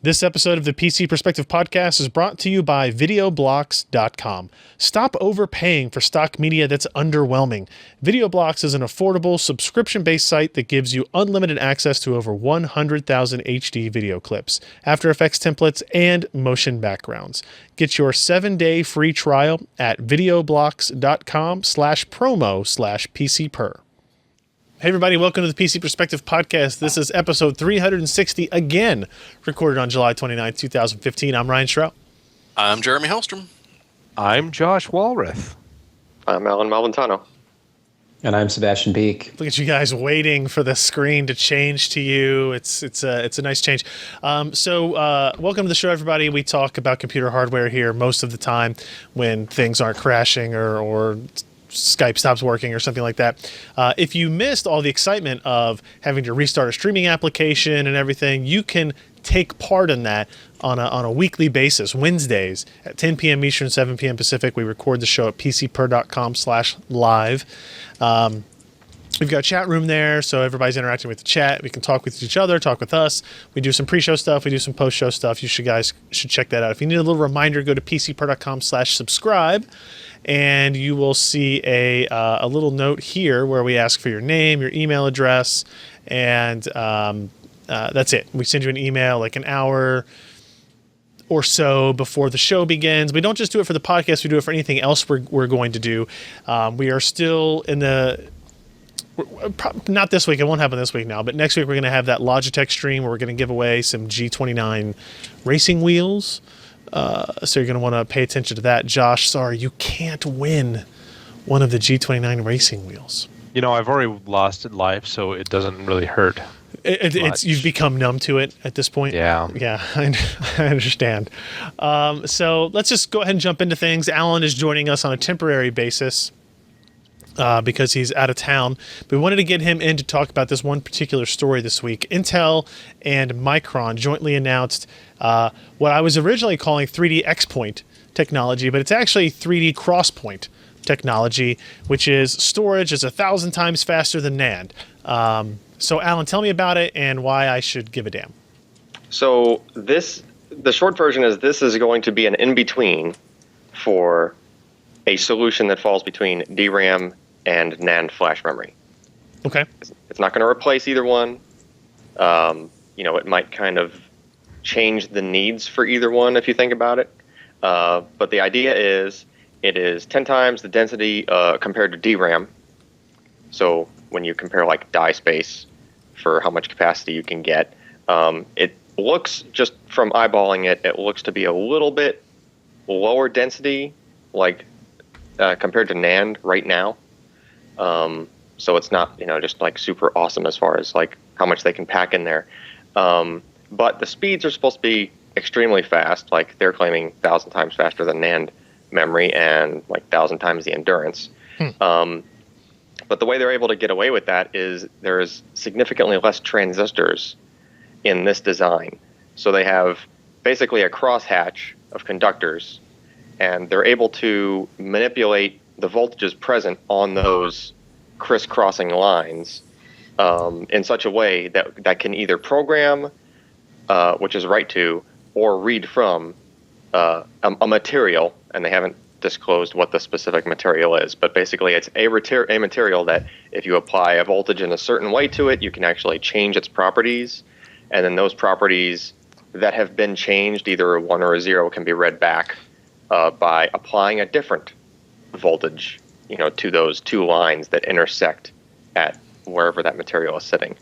This episode of the PC Perspective Podcast is brought to you by VideoBlocks.com. Stop overpaying for stock media that's underwhelming. VideoBlocks is an affordable, subscription-based site that gives you unlimited access to over 100,000 HD video clips, After Effects templates, and motion backgrounds. Get your 7-day free trial at VideoBlocks.com/promo/PCPer. Hey everybody, welcome to the PC Perspective Podcast. This is episode 360, again, recorded on July 29th, 2015. I'm Ryan Schrout. I'm Jeremy Hellstrom. I'm Josh Walrath. I'm Alan Malventano. And I'm Sebastian Peak. Look at you guys waiting for the screen to change to you. It's a nice change. Welcome to the show, everybody. We talk about computer hardware here most of the time when things aren't crashing or Skype stops working or something like that. If you missed all the excitement of having to restart a streaming application and everything, you can take part in that on a weekly basis. Wednesdays at 10 p.m. Eastern, 7 p.m. Pacific. We record the show at pcper.com/live. We've got a chat room there, so everybody's interacting with the chat. We can talk with each other, talk with us. We do some pre-show stuff. We do some post-show stuff. You guys should check that out. If you need a little reminder, go to pcper.com/subscribe. And you will see a little note here where we ask for your name, your email address, and that's it. We send you an email like an hour or so before the show begins. We don't just do it for the podcast. We do it for anything else we're going to do. We are still in the... Not this week. It won't happen this week now. But next week we're going to have that Logitech stream where we're going to give away some G29 racing wheels. So you're going to want to pay attention to that. Josh, sorry, you can't win one of the G29 racing wheels. You know, I've already lost it live, so it doesn't really hurt. You've become numb to it at this point. Yeah. Yeah, I understand. So let's just go ahead and jump into things. Alan is joining us on a temporary basis because he's out of town. We wanted to get him in to talk about this one particular story this week. Intel and Micron jointly announced what I was originally calling 3D XPoint technology, but it's actually 3D XPoint technology, which is storage is 1,000 times faster than NAND. So, Alan, tell me about it and why I should give a damn. So the short version is this is going to be an in-between for a solution that falls between DRAM and NAND flash memory. Okay. It's not going to replace either one. It might kind of change the needs for either one if you think about it. But the idea is it is 10 times the density compared to DRAM. So when you compare like die space for how much capacity you can get, it looks, just from eyeballing it, it looks to be a little bit lower density, like compared to NAND right now. So it's not, just like super awesome as far as like how much they can pack in there. But the speeds are supposed to be extremely fast. Like they're claiming 1,000 times faster than NAND memory and like 1,000 times the endurance. But the way they're able to get away with that is there is significantly less transistors in this design. So they have basically a crosshatch of conductors, and they're able to manipulate the voltages present on those crisscrossing lines in such a way that can either program, which is write to, or read from a material, and they haven't disclosed what the specific material is, but basically it's a material that if you apply a voltage in a certain way to it, you can actually change its properties, and then those properties that have been changed, either a 1 or a 0, can be read back by applying a different voltage, to those two lines that intersect at wherever that material is sitting.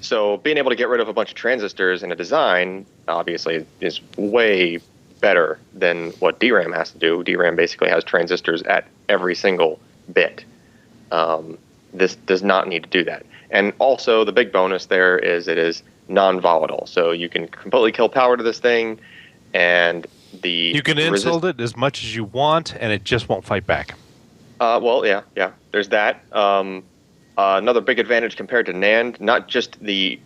So being able to get rid of a bunch of transistors in a design, obviously, is way better than what DRAM has to do. DRAM basically has transistors at every single bit. This does not need to do that. And also, the big bonus there is it is non-volatile. So you can completely kill power to this thing, and you can insult it as much as you want, and it just won't fight back. Yeah. There's that. Another big advantage compared to NAND, not just the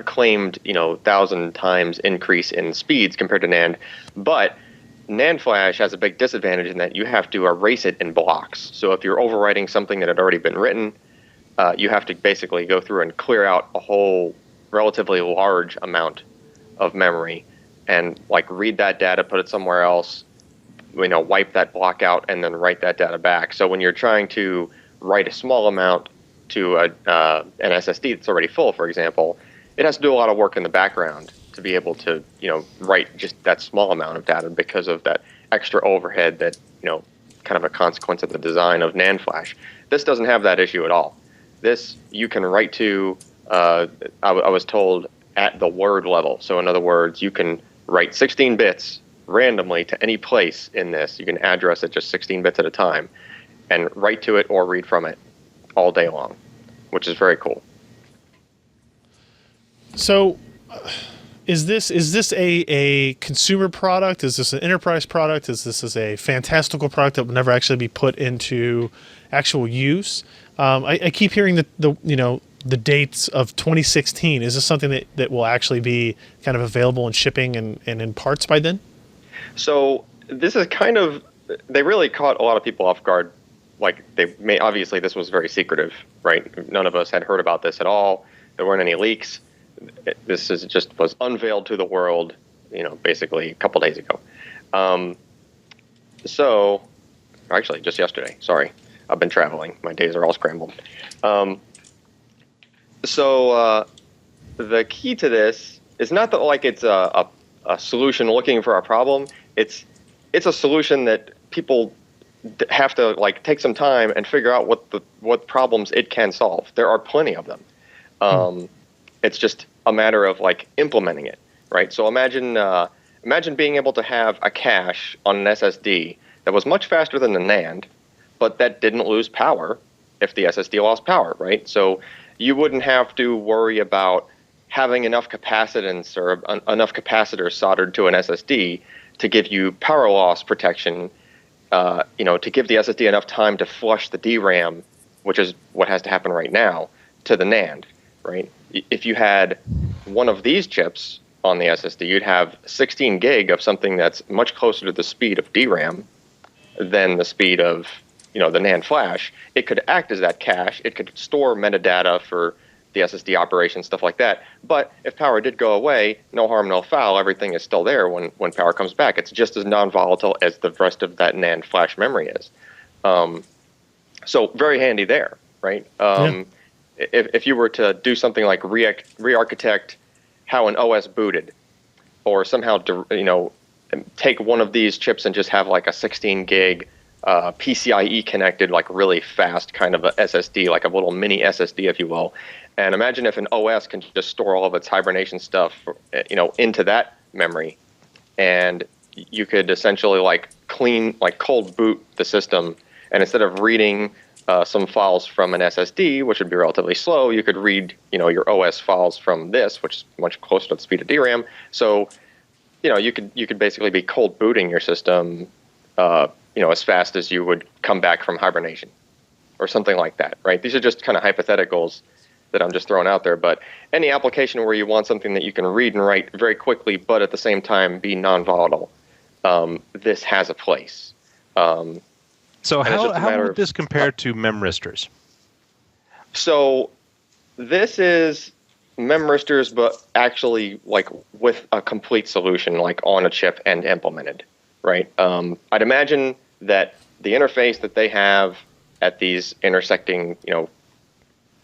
claimed 1,000 times increase in speeds compared to NAND, but NAND flash has a big disadvantage in that you have to erase it in blocks. So if you're overwriting something that had already been written, you have to basically go through and clear out a whole relatively large amount of memory and like read that data, put it somewhere else, wipe that block out, and then write that data back. So when you're trying to write a small amount to an SSD that's already full, for example, it has to do a lot of work in the background to be able to, write just that small amount of data because of that extra overhead that, kind of a consequence of the design of NAND flash. This doesn't have that issue at all. This you can write to, I was told, at the word level. So in other words, you can write 16 bits randomly to any place in this. You can address it just 16 bits at a time and write to it or read from it all day long, which is very cool. So is this a consumer product? Is this an enterprise product? Is this a fantastical product that will never actually be put into actual use? I keep hearing the dates of 2016. Is this something that will actually be kind of available in shipping and in parts by then? So this is they really caught a lot of people off guard. Like obviously this was very secretive, right? None of us had heard about this at all. There weren't any leaks. This was unveiled to the world, basically a couple days ago. So actually just yesterday, sorry. I've been traveling. My days are all scrambled. So the key to this is not that like it's a solution looking for a problem. It's a solution that people have to like take some time and figure out what problems it can solve. There are plenty of them. It's just a matter of like implementing it, right? So imagine being able to have a cache on an SSD that was much faster than the NAND, but that didn't lose power if the SSD lost power, right? So you wouldn't have to worry about having enough capacitance or enough capacitors soldered to an SSD to give you power loss protection, to give the SSD enough time to flush the DRAM, which is what has to happen right now, to the NAND, right? If you had one of these chips on the SSD, you'd have 16 gig of something that's much closer to the speed of DRAM than the speed of the NAND flash. It could act as that cache. It could store metadata for the SSD operation, stuff like that. But if power did go away, no harm, no foul. Everything is still there when power comes back. It's just as non-volatile as the rest of that NAND flash memory is. So very handy there, right? If you were to do something like re-architect how an OS booted, or somehow take one of these chips and just have like a 16 gig PCIe connected, like really fast kind of a SSD, like a little mini SSD, if you will. And imagine if an OS can just store all of its hibernation stuff, into that memory, and you could essentially like cold boot the system, and instead of reading some files from an SSD, which would be relatively slow, you could read, your OS files from this, which is much closer to the speed of DRAM. So, you could basically be cold booting your system, as fast as you would come back from hibernation, or something like that, right? These are just kind of hypotheticals that I'm just throwing out there. But any application where you want something that you can read and write very quickly, but at the same time be non-volatile, this has a place. So how would this compare to memristors? So this is memristors, but actually like with a complete solution, like on a chip and implemented, right? I'd imagine that the interface that they have at these intersecting,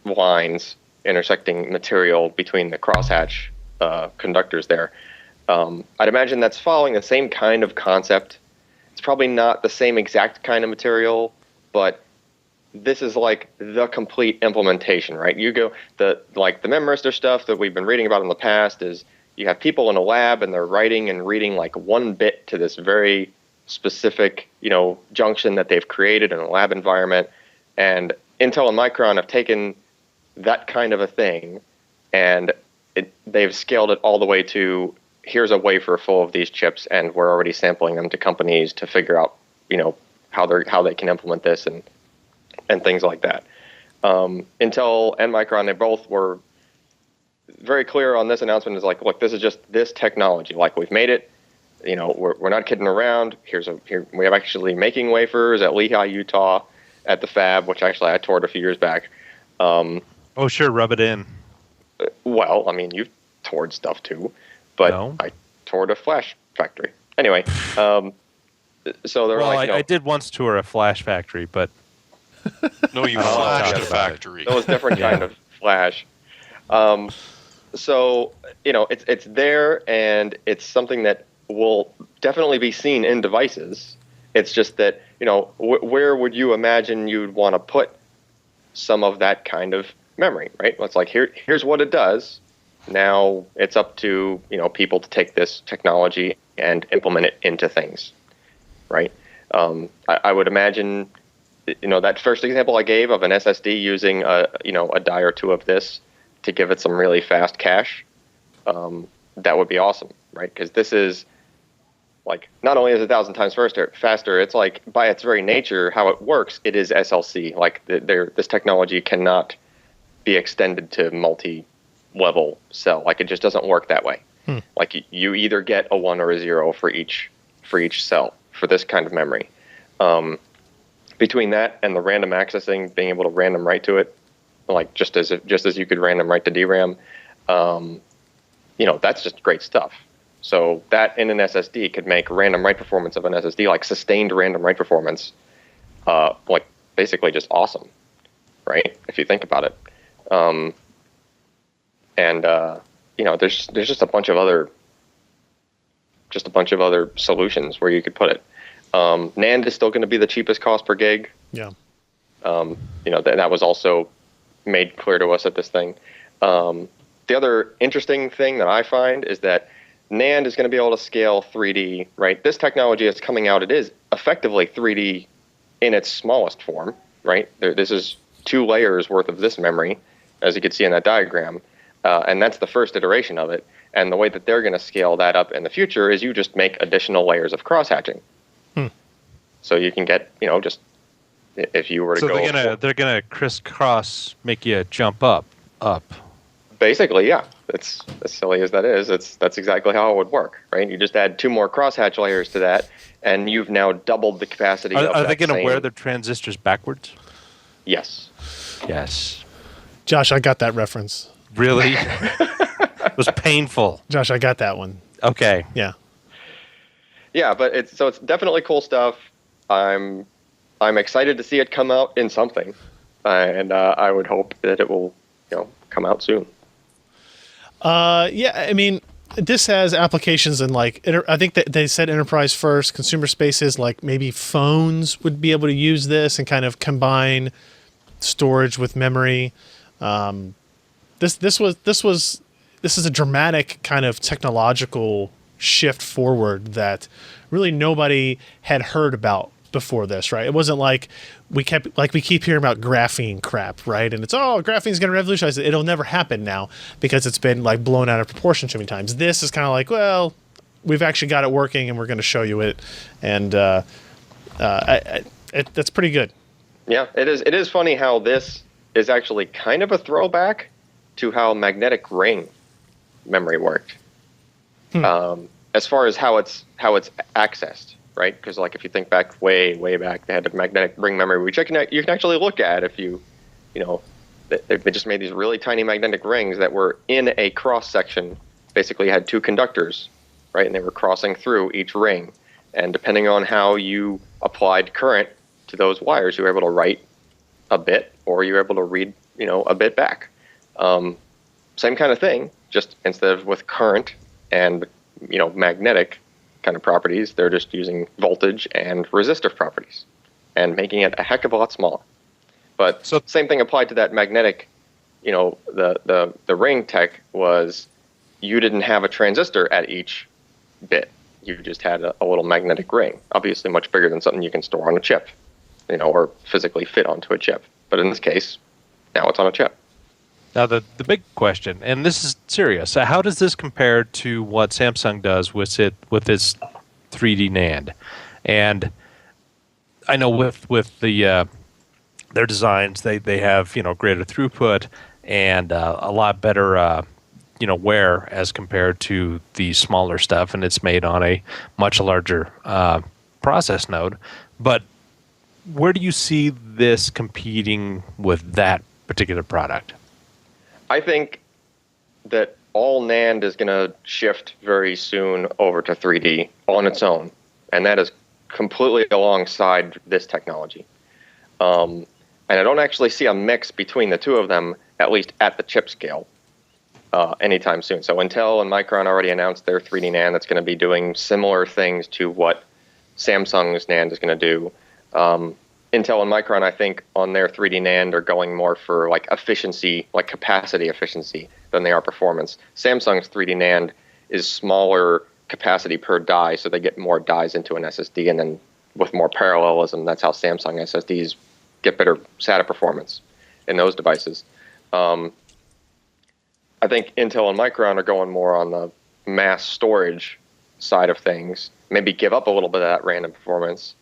lines, intersecting material between the crosshatch conductors there, I'd imagine that's following the same kind of concept. It's probably not the same exact kind of material, but this is like the complete implementation, right? You go the memristor stuff that we've been reading about in the past is you have people in a lab and they're writing and reading like one bit to this very specific, junction that they've created in a lab environment. And Intel and Micron have taken that kind of a thing and they've scaled it all the way to here's a wafer full of these chips, and we're already sampling them to companies to figure out, how they can implement this and things like that. Intel and Micron, they both were very clear on this announcement. Is like, look, this is just this technology. Like, we've made it. We're not kidding around. Here we have actually making wafers at Lehigh, Utah, at the fab, which actually I toured a few years back. Oh, sure, rub it in. Well, I mean, you've toured stuff too. but I toured a flash factory. Anyway, so they're like, I did once tour a flash factory, but no, you flashed a factory. That was different kind of flash. So it's there, and it's something that will definitely be seen in devices. It's just that where would you imagine you'd want to put some of that kind of memory, right? Well, it's like here's what it does. Now it's up to people to take this technology and implement it into things, right? I would imagine, that first example I gave of an SSD using a die or two of this to give it some really fast cache, that would be awesome, right? Because this is like, not only is it 1,000 times faster, it's like by its very nature, how it works, it is SLC. Like this technology cannot be extended to multi-level cell. Like it just doesn't work that way. Like you either get a 1 or a 0 for each cell for this kind of memory. Between that and the random accessing, being able to random write to it, like just as you could random write to DRAM, that's just great stuff. So that in an SSD could make random write performance of an SSD, like sustained random write performance, like basically just awesome, right? If you think about it. There's just a bunch of other solutions where you could put it. NAND is still going to be the cheapest cost per gig. Yeah. That was also made clear to us at this thing. The other interesting thing that I find is that NAND is going to be able to scale 3D, right? This technology that's coming out, it is effectively 3D in its smallest form, right? This is 2 layers worth of this memory, as you can see in that diagram. And that's the first iteration of it. And the way that they're going to scale that up in the future is you just make additional layers of cross-hatching. So you can get, just if you were to go... So they're gonna crisscross, make you jump up. Basically, yeah. It's as silly as that is. That's exactly how it would work, right? You just add 2 more crosshatch layers to that, and you've now doubled the capacity. Are they going to wear the transistors backwards? Yes. Yes. Josh, I got that reference. Really? It was painful. Josh, I got that one. Okay. Yeah. Yeah, but it's definitely cool stuff. I'm excited to see it come out in something, and I would hope that it will come out soon. Yeah, I mean, this has applications in I think that they said enterprise first, consumer spaces, like maybe phones would be able to use this and kind of combine storage with memory. This is a dramatic kind of technological shift forward that really nobody had heard about before this, right? It wasn't like we keep hearing about graphene crap, right? And it's graphene's going to revolutionize it. It'll never happen now because it's been blown out of proportion too many times. This is kind of like, well, we've actually got it working and we're going to show you it, and that's pretty good. Yeah, it is. It is funny how this is actually kind of a throwback to how magnetic ring memory worked. As far as how it's accessed, right? Because if you think back way back, they had a magnetic ring memory, which you can actually look at if they just made these really tiny magnetic rings that were in a cross section, basically had 2 conductors, right? And they were crossing through each ring. And depending on how you applied current to those wires, you were able to write a bit or you were able to read, a bit back. Same kind of thing, just instead of with current and magnetic kind of properties, they're just using voltage and resistive properties and making it a heck of a lot smaller. But same thing applied to that magnetic, the ring tech was you didn't have a transistor at each bit. You just had a little magnetic ring, obviously much bigger than something you can store on a chip, or physically fit onto a chip. But in this case, now it's on a chip. Now, the big question, and this is serious, how does this compare to what Samsung does with its 3D NAND? And I know with their designs, they have greater throughput and a lot better wear as compared to the smaller stuff, and it's made on a much larger process node. But where do you see this competing with that particular product? I think that all NAND is going to shift very soon over to 3D on its own, and that is completely alongside this technology. And I don't actually see a mix between the two of them, at least at the chip scale, anytime soon. So Intel and Micron already announced their 3D NAND that's going to be doing similar things to what Samsung's NAND is going to do. Intel and Micron, I think, on their 3D NAND are going more for like efficiency, like capacity efficiency, than they are performance. Samsung's 3D NAND is smaller capacity per die, so they get more dies into an SSD, and then with more parallelism, that's how Samsung SSDs get better SATA performance in those devices. I think Intel and Micron are going more on the mass storage side of things, maybe give up a little bit of that random performance,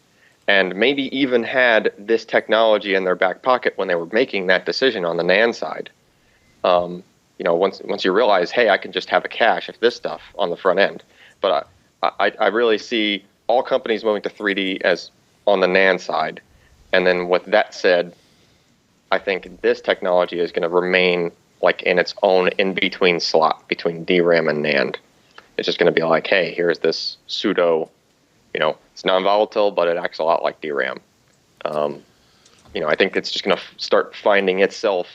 and maybe even had this technology in their back pocket when they were making that decision on the NAND side. Once you realize, hey, I can just have a cache of this stuff on the front end. But I really see all companies moving to 3D as on the NAND side. And then with that said, I think this technology is going to remain like in its own in-between slot between DRAM and NAND. It's just going to be like, hey, here's this pseudo, it's non-volatile, but it acts a lot like DRAM. I think it's just going to start finding itself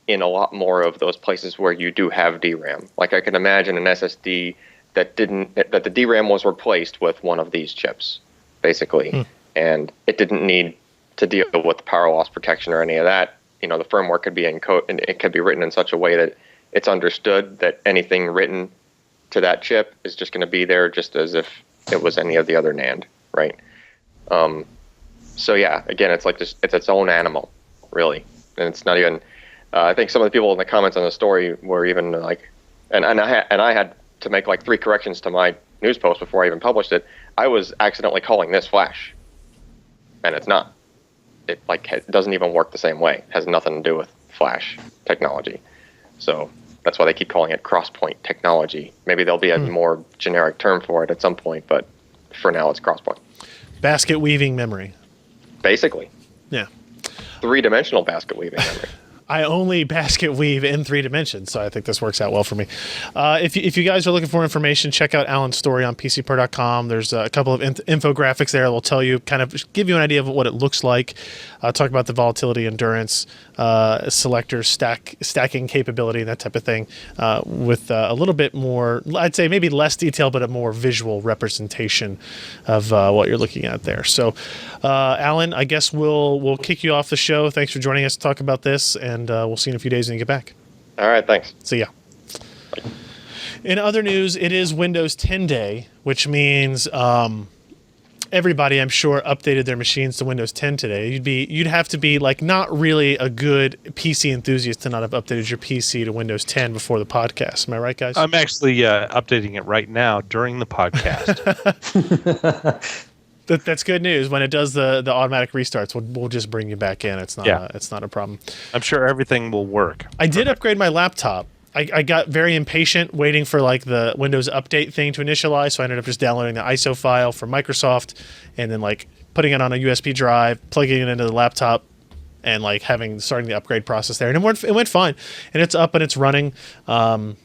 in a lot more of those places where you do have DRAM. Like I can imagine an SSD that the DRAM was replaced with one of these chips, basically, and it didn't need to deal with power loss protection or any of that. The firmware could be and it could be written in such a way that it's understood that anything written to that chip is just going to be there just as if it was any of the other NAND, right? So yeah, again, it's like it's its own animal, really, and it's not even. I think some of the people in the comments on the story were even like, and I had to make like 3 corrections to my news post before I even published it. I was accidentally calling this Flash, and it's not. It doesn't even work the same way. It has nothing to do with Flash technology. So that's why they keep calling it Crosspoint technology. Maybe there'll be a more generic term for it at some point, but for now it's Crosspoint. Basket weaving memory. Basically. Yeah. 3-dimensional basket weaving memory. I only basket weave in 3 dimensions, so I think this works out well for me. If you guys are looking for information, check out Alan's story on PCPro.com. There's a couple of infographics there that will tell you, kind of give you an idea of what it looks like. Talk about the volatility, endurance, selectors, stacking capability, that type of thing, with a little bit more, I'd say maybe less detail, but a more visual representation of what you're looking at there. So, Alan, I guess we'll kick you off the show. Thanks for joining us to talk about this, and we'll see you in a few days when you get back. All right, thanks. See ya. In other news, it is Windows 10 Day, which means everybody, I'm sure, updated their machines to Windows 10 today. You'd have to be like not really a good PC enthusiast to not have updated your PC to Windows 10 before the podcast. Am I right, guys? I'm actually updating it right now during the podcast. That's good news. When it does the automatic restarts, we'll just bring you back in. It's not a problem. I'm sure everything will work. I did upgrade my laptop. I got very impatient waiting for like the Windows Update thing to initialize, so I ended up just downloading the ISO file from Microsoft and then like putting it on a USB drive, plugging it into the laptop, and like starting the upgrade process there. And it went fine. And it's up and it's running. And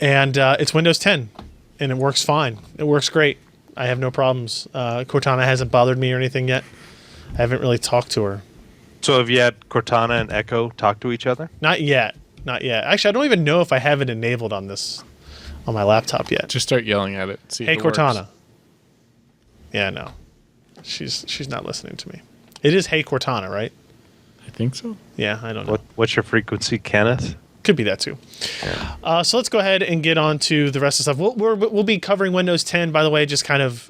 it's Windows 10, and it works fine. It works great. I have no problems. Cortana hasn't bothered me or anything yet. I haven't really talked to her. So have you had Cortana and Echo talk to each other? Not yet. Actually, I don't even know if I have it enabled on my laptop yet. Just start yelling at it. See Hey, if it works. Cortana. Yeah, no. She's not listening to me. It is Hey, Cortana, right? I think so. Yeah, I don't know. What's your frequency, Kenneth? Could be that too. So let's go ahead and get on to the rest of the stuff. We'll be covering Windows 10, by the way, just kind of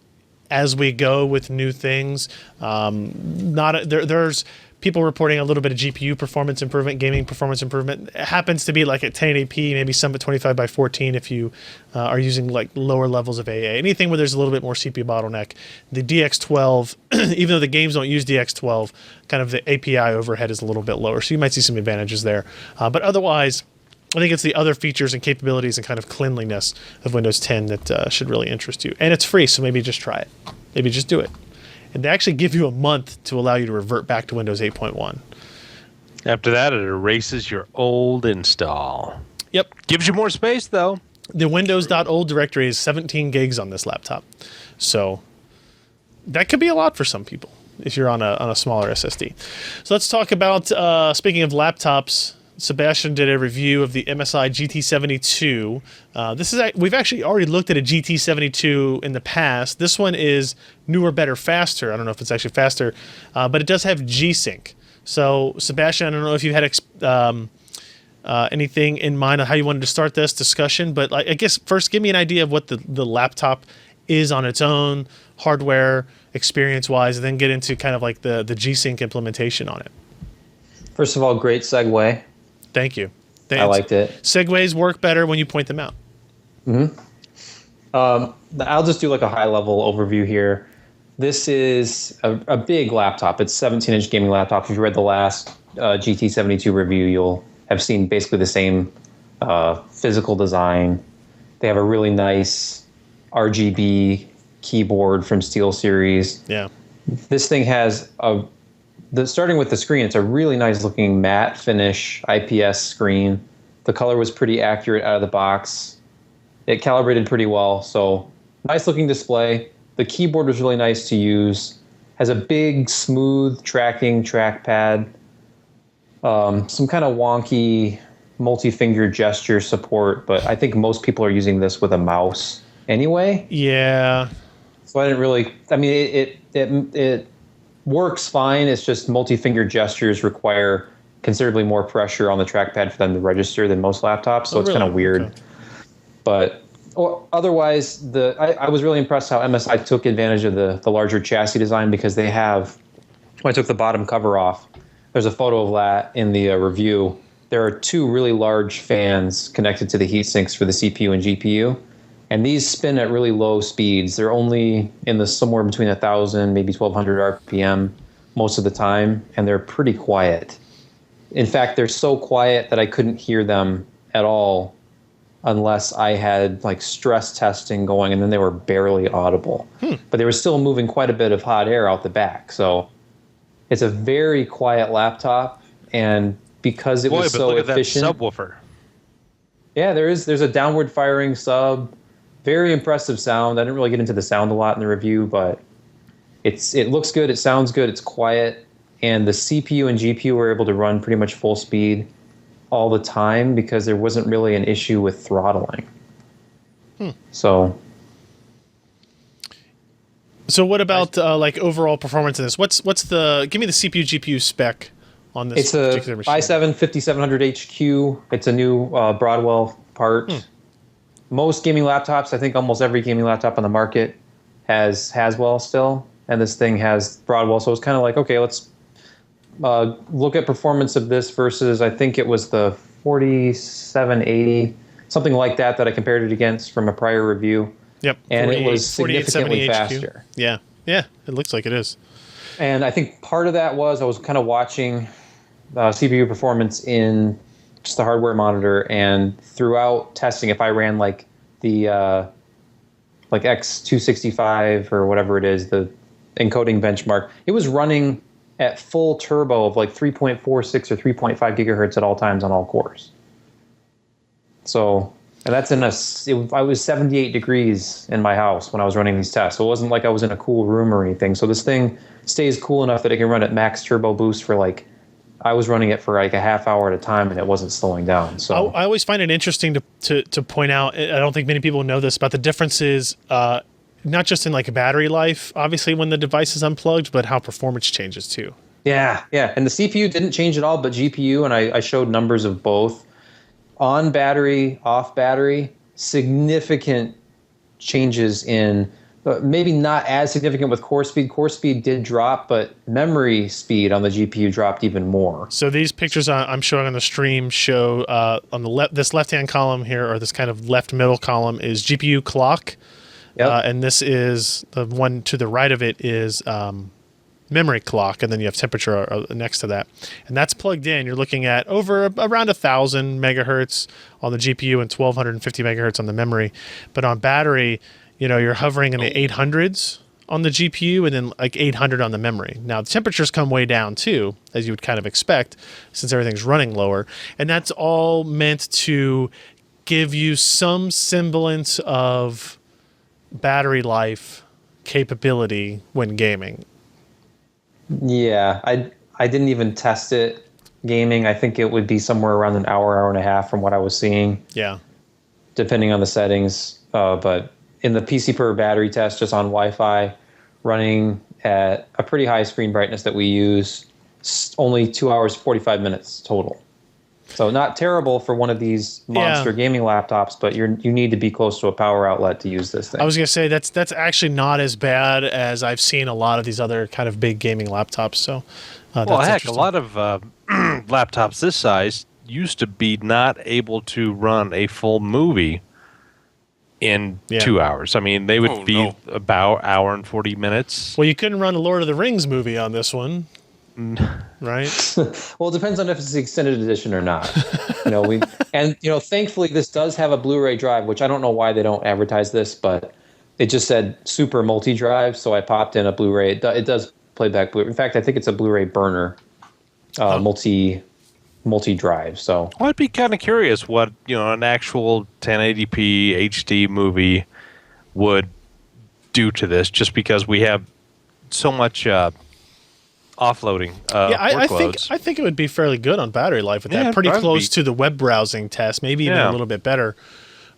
as we go with new things. There's people reporting a little bit of GPU performance improvement, gaming performance improvement. It happens to be like at 1080p, maybe some at 25 by 14 if you are using like lower levels of AA. Anything where there's a little bit more CPU bottleneck. The DX12, even though the games don't use DX12, kind of the API overhead is a little bit lower. So you might see some advantages there. But otherwise, I think it's the other features and capabilities and kind of cleanliness of Windows 10 that should really interest you. And it's free, so maybe just try it. Maybe just do it. And they actually give you a month to allow you to revert back to Windows 8.1. After that, it erases your old install. Yep. Gives you more space, though. The Windows.old directory is 17 gigs on this laptop. So that could be a lot for some people if you're on a smaller SSD. So let's talk about, speaking of laptops, Sebastian did a review of the MSI GT72. We've actually already looked at a GT72 in the past. This one is newer, better, faster. I don't know if it's actually faster, but it does have G-Sync. So Sebastian, I don't know if you had anything in mind on how you wanted to start this discussion, but I guess first give me an idea of what the laptop is on its own, hardware, experience-wise, and then get into kind of like the G-Sync implementation on it. First of all, great segue. Thank you. I liked it. Segues work better when you point them out. I'll just do like a high-level overview here. This is a big laptop. It's a 17-inch gaming laptop. If you read the last GT72 review, you'll have seen basically the same physical design. They have a really nice RGB keyboard from SteelSeries. Yeah. This thing has starting with the screen, it's a really nice looking matte finish IPS screen. The color was pretty accurate out of the box. It calibrated pretty well, so nice looking display. The keyboard was really nice to use. Has a big, smooth tracking trackpad. Some kind of wonky multi-finger gesture support, but I think most people are using this with a mouse anyway. Yeah. So I didn't really. I mean, it works fine. It's just multi-finger gestures require considerably more pressure on the trackpad for them to register than most laptops. So it's kind of weird. Okay. But otherwise, I was really impressed how MSI took advantage of the larger chassis design, because they have. When I took the bottom cover off, there's a photo of that in the review. There are two really large fans connected to the heat sinks for the CPU and GPU. And these spin at really low speeds. They're only in somewhere between 1,000, maybe 1,200 RPM most of the time, and they're pretty quiet. In fact, they're so quiet that I couldn't hear them at all unless I had like stress testing going, and then they were barely audible. But they were still moving quite a bit of hot air out the back. So it's a very quiet laptop, and because it was so efficient. That subwoofer. Yeah, there's a downward firing sub. Very impressive sound. I didn't really get into the sound a lot in the review, but it looks good, it sounds good, it's quiet, and the CPU and GPU were able to run pretty much full speed all the time because there wasn't really an issue with throttling. So what about like overall performance in this? Give me the CPU GPU spec on this particular machine. It's a i7 5700 HQ. It's a new Broadwell part. Most gaming laptops, I think almost every gaming laptop on the market has Haswell still, and this thing has Broadwell. So it's kind of like, okay, let's look at performance of this versus, I think it was the 4780, something like that I compared it against from a prior review. Yep. And it was significantly faster. Yeah. Yeah, it looks like it is. And I think part of that was I was kind of watching CPU performance in just the hardware monitor, and throughout testing, if I ran like the like X265 or whatever it is, the encoding benchmark, it was running at full turbo of like 3.46 or 3.5 gigahertz at all times on all cores. So, and that's I was 78 degrees in my house when I was running these tests. So it wasn't like I was in a cool room or anything. So this thing stays cool enough that it can run at max turbo boost for like, I was running it for like a half hour at a time, and it wasn't slowing down. So I always find it interesting to point out, I don't think many people know this, about the differences, not just in like battery life, obviously when the device is unplugged, but how performance changes too. Yeah. And the CPU didn't change at all, but GPU, and I showed numbers of both. On battery, off battery, significant changes in, maybe not as significant with core speed. Core speed did drop, but memory speed on the GPU dropped even more. So these pictures I'm showing on the stream show on the this left-hand column here, or this kind of left middle column, is GPU clock. Yep. And this is the one to the right of it is memory clock, and then you have temperature next to that. And that's plugged in. You're looking at around 1,000 megahertz on the GPU and 1,250 megahertz on the memory. But on battery, you're hovering in the 800s on the GPU and then like 800 on the memory. Now the temperatures come way down too, as you would kind of expect, since everything's running lower, and that's all meant to give you some semblance of battery life capability when gaming. Yeah, I didn't even test it gaming. I think it would be somewhere around an hour and a half from what I was seeing. Yeah. Depending on the settings. But in the PC per battery test, just on Wi-Fi, running at a pretty high screen brightness that we use, only 2 hours, 45 minutes total. So not terrible for one of these monster gaming laptops, but you need to be close to a power outlet to use this thing. I was going to say that's actually not as bad as I've seen a lot of these other kind of big gaming laptops. So, well, heck, a lot of laptops this size used to be not able to run a full movie in 2 hours. I mean, they would be about hour and 40 minutes. Well, you couldn't run a Lord of the Rings movie on this one. Right. Well, it depends on if it's the extended edition or not. Thankfully this does have a Blu-ray drive, which I don't know why they don't advertise this, but it just said super multi-drive, so I popped in a Blu-ray. It does play back Blu-ray. In fact, I think it's a Blu-ray burner, multi-drive. So I'd be kind of curious what an actual 1080p HD movie would do to this, just because we have so much offloading workloads. I think it would be fairly good on battery life with that. Pretty close to the web browsing test, maybe even a little bit better.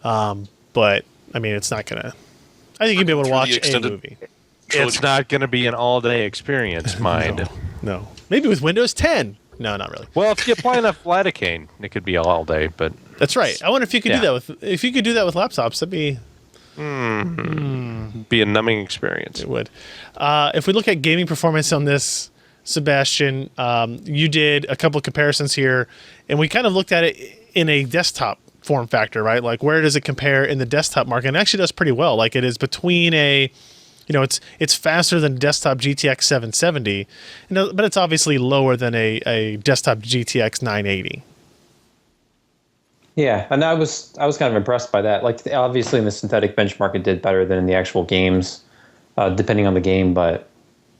But I mean, it's not gonna. I think you'd be able to watch a movie. It's not going to be an all-day experience, mind. No. Maybe with Windows 10. No, not really. Well, if you apply enough lidocaine, it could be all day. But that's right. I wonder if you could do that with laptops. That'd be be a numbing experience. It would. If we look at gaming performance on this, Sebastian, you did a couple of comparisons here, and we kind of looked at it in a desktop form factor, right? Like, where does it compare in the desktop market? And it actually does pretty well. Like, it is between it's faster than desktop GTX 770, but it's obviously lower than a desktop GTX 980. Yeah, and I was kind of impressed by that. Like, obviously in the synthetic benchmark, it did better than in the actual games, depending on the game. But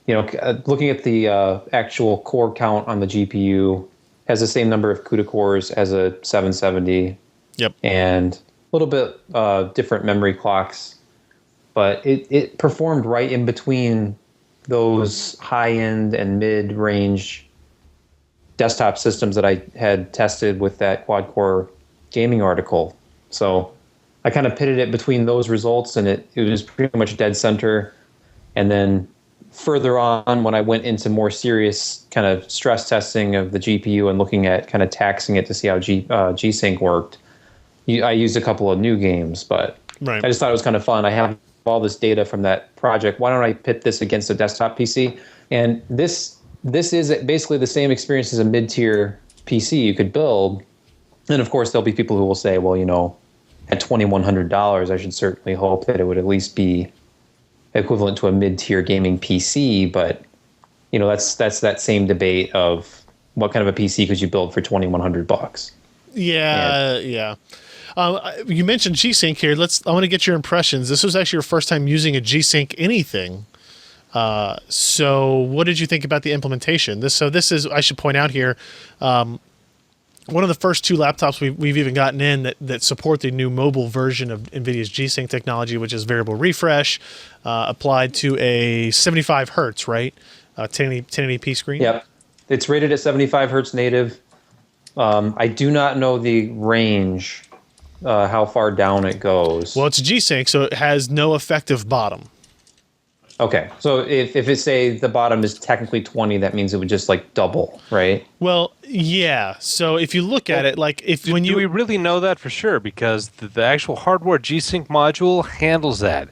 looking at the actual core count on the GPU, has the same number of CUDA cores as a 770. Yep. And a little bit different memory clocks, but it performed right in between those high-end and mid-range desktop systems that I had tested with that quad-core gaming article. So I kind of pitted it between those results, and it was pretty much dead center. And then further on, when I went into more serious kind of stress testing of the GPU and looking at kind of taxing it to see how G-Sync worked, I used a couple of new games, but I just thought it was kind of fun. I have all this data from that project. Why don't I pit this against a desktop PC? And this is basically the same experience as a mid-tier PC you could build. And of course, there'll be people who will say, well, at $2,100, I should certainly hope that it would at least be equivalent to a mid-tier gaming PC. But that's that same debate of what kind of a PC could you build for $2,100? Yeah. You mentioned G-Sync here. I want to get your impressions. This was actually your first time using a G-Sync anything. So what did you think about the implementation? This is, I should point out here, one of the first two laptops we've even gotten in that support the new mobile version of NVIDIA's G-Sync technology, which is variable refresh, applied to a 75 hertz, right? 1080p screen. Yep. It's rated at 75 hertz native. I do not know the range, how far down it goes. Well, it's G-Sync, so it has no effective bottom. Okay, so if it say the bottom is technically 20, that means it would just like double, right? Well, yeah. So if you look at it, like do we really know that for sure? Because the actual hardware G-Sync module handles that.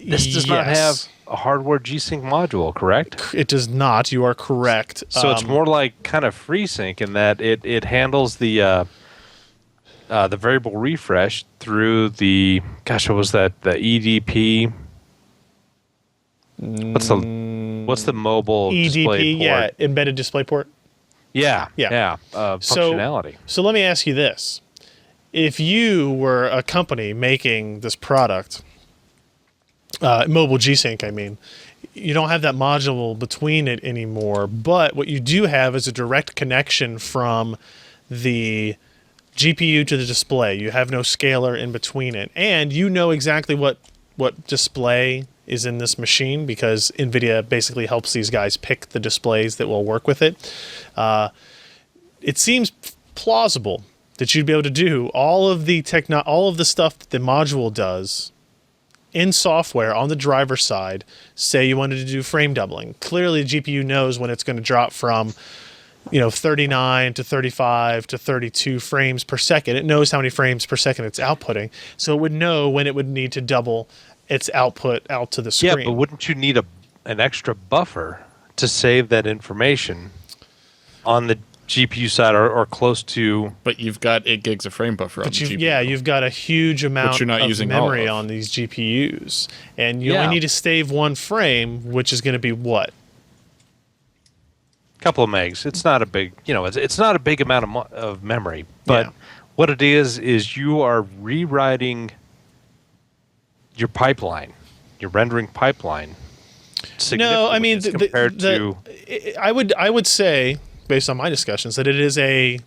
This does not have a hardware G-Sync module, correct? It does not. You are correct. So it's more like kind of FreeSync in that it handles the variable refresh through the what was that? The EDP. What's the mobile EDP, display port? Yeah, embedded display port. Yeah. Functionality. So let me ask you this. If you were a company making this product, mobile G-Sync, I mean, you don't have that module between it anymore. But what you do have is a direct connection from the GPU to the display. You have no scaler in between it, and you know exactly what display is in this machine because NVIDIA basically helps these guys pick the displays that will work with it. It seems plausible that you'd be able to do all of the stuff that the module does in software on the driver side. Say you wanted to do frame doubling. Clearly, the GPU knows when it's going to drop from 39 to 35 to 32 frames per second. It knows how many frames per second it's outputting, so it would know when it would need to double its output out to the screen. Yeah, but wouldn't you need an extra buffer to save that information on the GPU side or close to? But you've got 8 gigs of frame buffer on the GPU. Yeah, you've got a huge amount you're not of using all memory of. on these GPUs, and you only need to save one frame, which is going to be what? Couple of megs. It's not a big, it's not a big amount of memory, but what it is you are rewriting your pipeline, your rendering pipeline. No, I mean compared to. I would say, based on my discussions, that it is a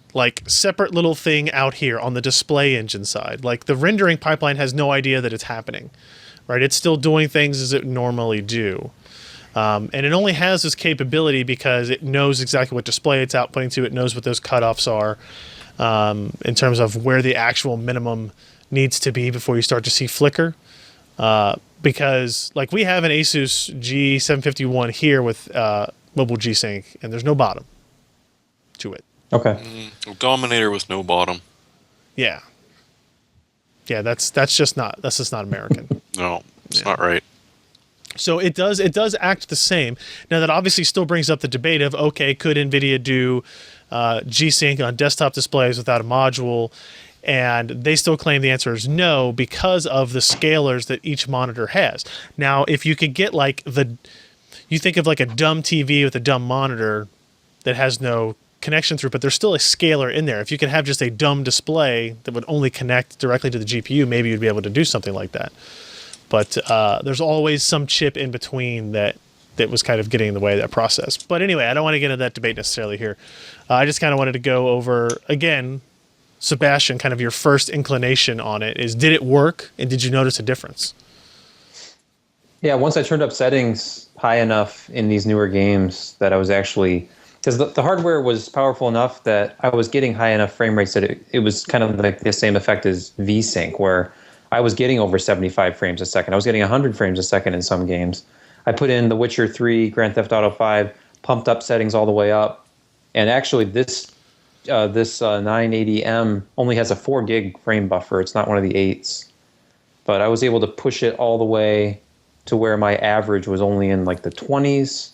separate little thing out here on the display engine side. Like the rendering pipeline has no idea that it's happening, right? It's still doing things as it normally do. And it only has this capability because it knows exactly what display it's outputting to. It knows what those cutoffs are in terms of where the actual minimum needs to be before you start to see flicker. Because we have an Asus G751 here with mobile G-Sync, and there's no bottom to it. Okay. Dominator with no bottom. Yeah. Yeah, that's just not American. No, it's not right. So it does act the same. Now that obviously still brings up the debate of, okay, could NVIDIA do G-Sync on desktop displays without a module? And they still claim the answer is no because of the scalers that each monitor has. Now, if you could get you think of a dumb TV with a dumb monitor that has no connection through, but there's still a scaler in there. If you could have just a dumb display that would only connect directly to the GPU, maybe you'd be able to do something like that. But there's always some chip in between that was kind of getting in the way of that process. But anyway, I don't want to get into that debate necessarily here. I just kind of wanted to go over, again, Sebastian, kind of your first inclination on it is, did it work, and did you notice a difference? Yeah, once I turned up settings high enough in these newer games that I was actually, because the hardware was powerful enough that I was getting high enough frame rates that it was kind of like the same effect as VSync, where I was getting over 75 frames a second. I was getting 100 frames a second in some games. I put in The Witcher 3, Grand Theft Auto 5, pumped up settings all the way up, and actually this 980M only has a 4 gig frame buffer. It's not one of the 8s. But I was able to push it all the way to where my average was only in the 20s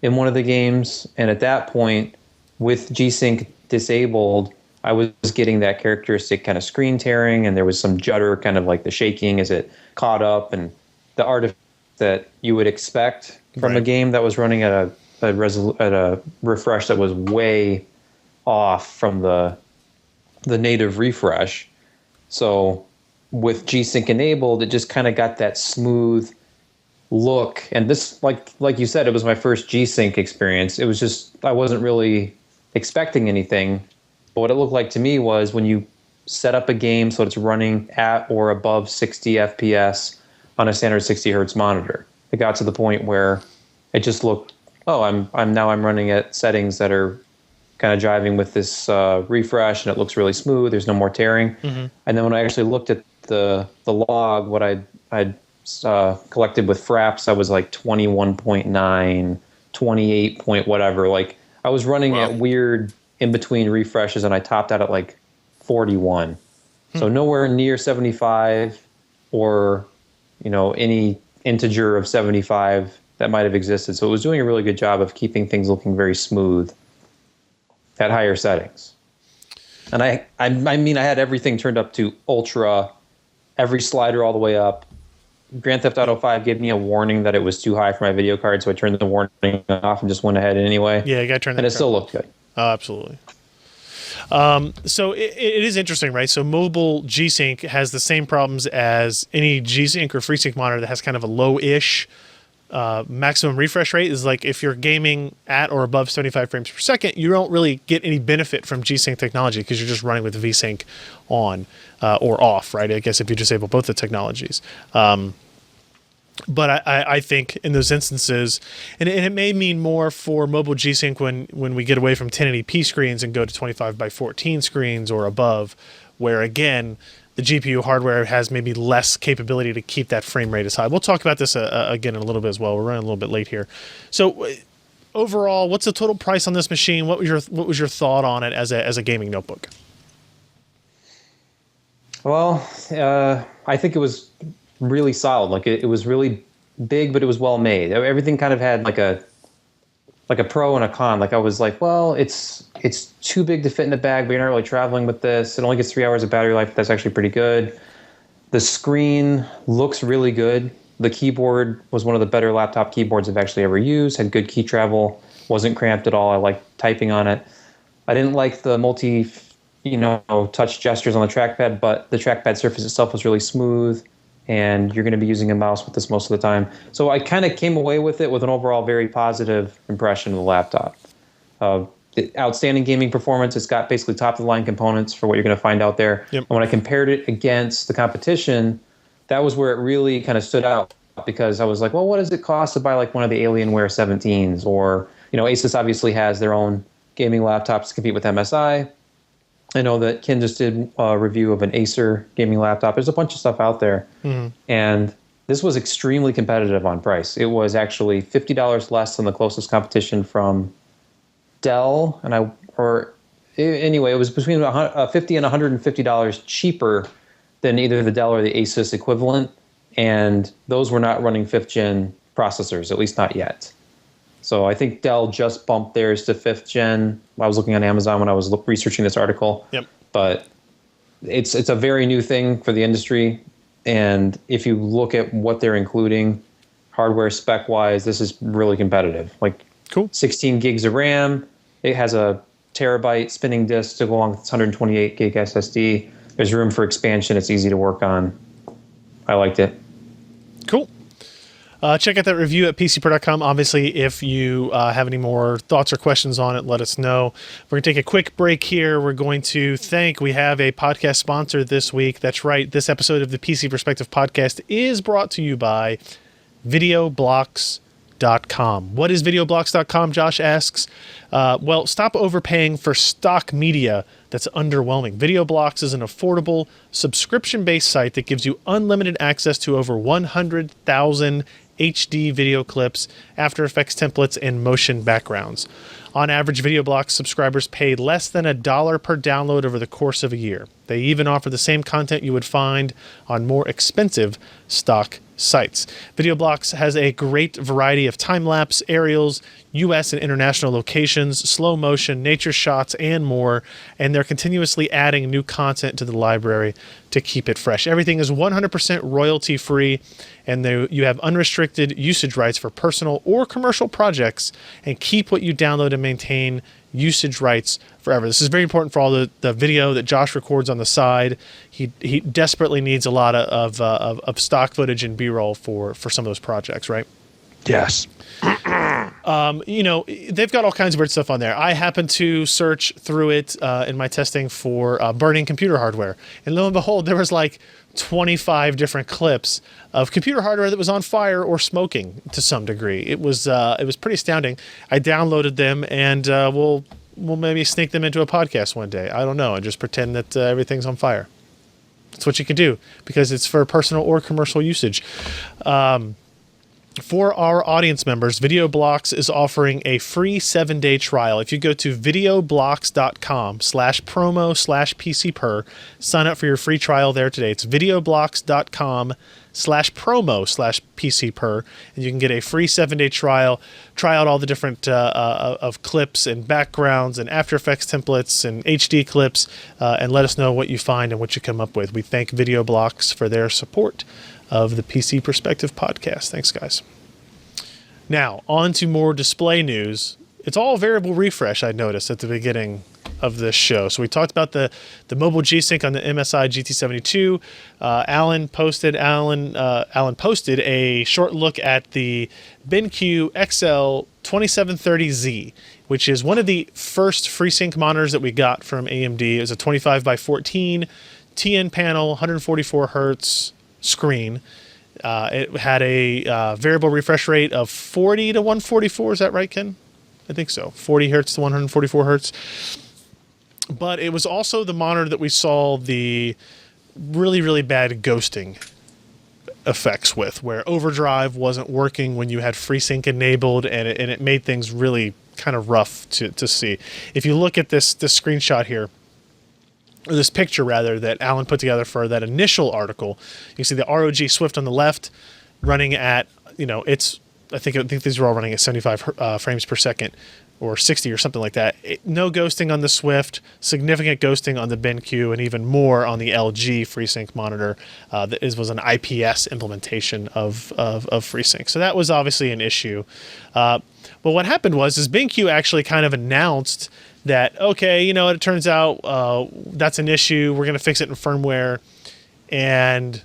in one of the games. And at that point, with G-Sync disabled, I was getting that characteristic kind of screen tearing, and there was some judder, kind of like the shaking as it caught up, and the artifact that you would expect from a game that was running at a refresh that was way off from the native refresh. So with G-Sync enabled, it just kind of got that smooth look. And this, like you said, it was my first G-Sync experience. It was just, I wasn't really expecting anything. But what it looked like to me was when you set up a game so it's running at or above 60 FPS on a standard 60 hertz monitor, it got to the point where it just looked, I'm running at settings that are kind of jiving with this refresh, and it looks really smooth. There's no more tearing. Mm-hmm. And then when I actually looked at the log, what I'd collected with fraps, I was 21.9, 28 point whatever. I was running at weird in between refreshes, and I topped out at 41. So nowhere near 75 or any integer of 75 that might have existed. So it was doing a really good job of keeping things looking very smooth at higher settings. And I mean, I had everything turned up to ultra, every slider all the way up. Grand Theft Auto 5 gave me a warning that it was too high for my video card, so I turned the warning off and just went ahead anyway. Yeah, you got to turn that. And it still looked good. Oh, absolutely. So it is interesting, right? So mobile G-Sync has the same problems as any G-Sync or FreeSync monitor that has kind of a low-ish maximum refresh rate is like if you're gaming at or above 75 frames per second, you don't really get any benefit from G-Sync technology because you're just running with V-Sync on or off, right? I guess if you disable both the technologies. But I think in those instances, and it may mean more for mobile G-Sync when we get away from 1080p screens and go to 25 by 14 screens or above, where again, the GPU hardware has maybe less capability to keep that frame rate as high. We'll talk about this again in a little bit as well. We're running a little bit late here. So overall, what's the total price on this machine? What was your thought on it as a gaming notebook? Well, I think it was really solid. Like it was really big, but it was well made. Everything kind of had like a pro and a con. Like I was like, well, it's too big to fit in the bag, but you're not really traveling with this. It only gets 3 hours of battery life. That's actually pretty good. The screen looks really good. The keyboard was one of the better laptop keyboards I've actually ever used. Had good key travel. Wasn't cramped at all. I liked typing on it. I didn't like the touch gestures on the trackpad, but the trackpad surface itself was really smooth. And you're going to be using a mouse with this most of the time. So I kind of came away with it with an overall very positive impression of the laptop. Outstanding gaming performance. It's got basically top-of-the-line components for what you're going to find out there. Yep. And when I compared it against the competition, that was where it really kind of stood out because I was like, well, what does it cost to buy like one of the Alienware 17s? Or, Asus obviously has their own gaming laptops to compete with MSI. I know that Ken just did a review of an Acer gaming laptop. There's a bunch of stuff out there. Mm-hmm. And this was extremely competitive on price. It was actually $50 less than the closest competition from Dell. Anyway, it was between $50 and $150 cheaper than either the Dell or the Asus equivalent. And those were not running 5th gen processors, at least not yet. So I think Dell just bumped theirs to 5th gen. I was looking on Amazon when I was researching this article. Yep. But it's a very new thing for the industry. And if you look at what they're including, hardware spec-wise, this is really competitive. Like cool. 16 gigs of RAM. It has a terabyte spinning disk to go along with its 128 gig SSD. There's room for expansion. It's easy to work on. I liked it. Cool. Check out that review at PCPro.com. Obviously, if you have any more thoughts or questions on it, let us know. We're going to take a quick break here. We're going to we have a podcast sponsor this week. That's right. This episode of the PC Perspective Podcast is brought to you by VideoBlocks.com. What is VideoBlocks.com, Josh asks? Well, stop overpaying for stock media that's underwhelming. VideoBlocks is an affordable, subscription-based site that gives you unlimited access to over 100,000 HD video clips, After Effects templates, and motion backgrounds. On average, VideoBlocks subscribers pay less than $1 per download over the course of a year. They even offer the same content you would find on more expensive stock sites. VideoBlocks has a great variety of time-lapse, aerials, U.S. and international locations, slow motion, nature shots, and more, and they're continuously adding new content to the library to keep it fresh. Everything is 100% royalty-free, and you have unrestricted usage rights for personal or commercial projects, and keep what you download and maintain usage rights forever. This is very important for all the video that Josh records on the side. He desperately needs a lot of stock footage and B-roll for some of those projects, right? Yes. They've got all kinds of weird stuff on there. I happened to search through it in my testing for burning computer hardware, and lo and behold, there was like 25 different clips of computer hardware that was on fire or smoking to some degree. It was pretty astounding. I downloaded them, and we'll maybe sneak them into a podcast one day. I don't know, and just pretend that everything's on fire. That's what you can do because it's for personal or commercial usage. For our audience members, VideoBlocks is offering a free 7-day trial. If you go to videoblocks.com/promo/PCPer, sign up for your free trial there today. It's videoblocks.com/promo/PCPer, and you can get a free 7-day trial. Try out all the different of clips and backgrounds and After Effects templates and HD clips, and let us know what you find and what you come up with. We thank VideoBlocks for their support of the PC Perspective Podcast. Thanks, guys. Now, on to more display news. It's all variable refresh, I noticed at the beginning of this show. So we talked about the mobile G-Sync on the MSI GT72. Alan posted a short look at the BenQ XL2730Z, which is one of the first FreeSync monitors that we got from AMD. It was a 25 by 14 TN panel, 144 hertz screen. It had a variable refresh rate of 40 to 144. Is that right, Ken? I think so. 40 hertz to 144 hertz. But it was also the monitor that we saw the really, really bad ghosting effects with, where Overdrive wasn't working when you had FreeSync enabled, and it made things really kind of rough to see. If you look at this screenshot here, or this picture rather, that Alan put together for that initial article, you see the ROG Swift on the left running at, I think these are all running at 75 frames per second or 60 or something like that. No ghosting on the Swift, significant ghosting on the BenQ, and even more on the LG FreeSync monitor that was an IPS implementation of FreeSync. So that was obviously an issue. But what happened was BenQ actually kind of announced that, okay, it turns out that's an issue. We're going to fix it in firmware. And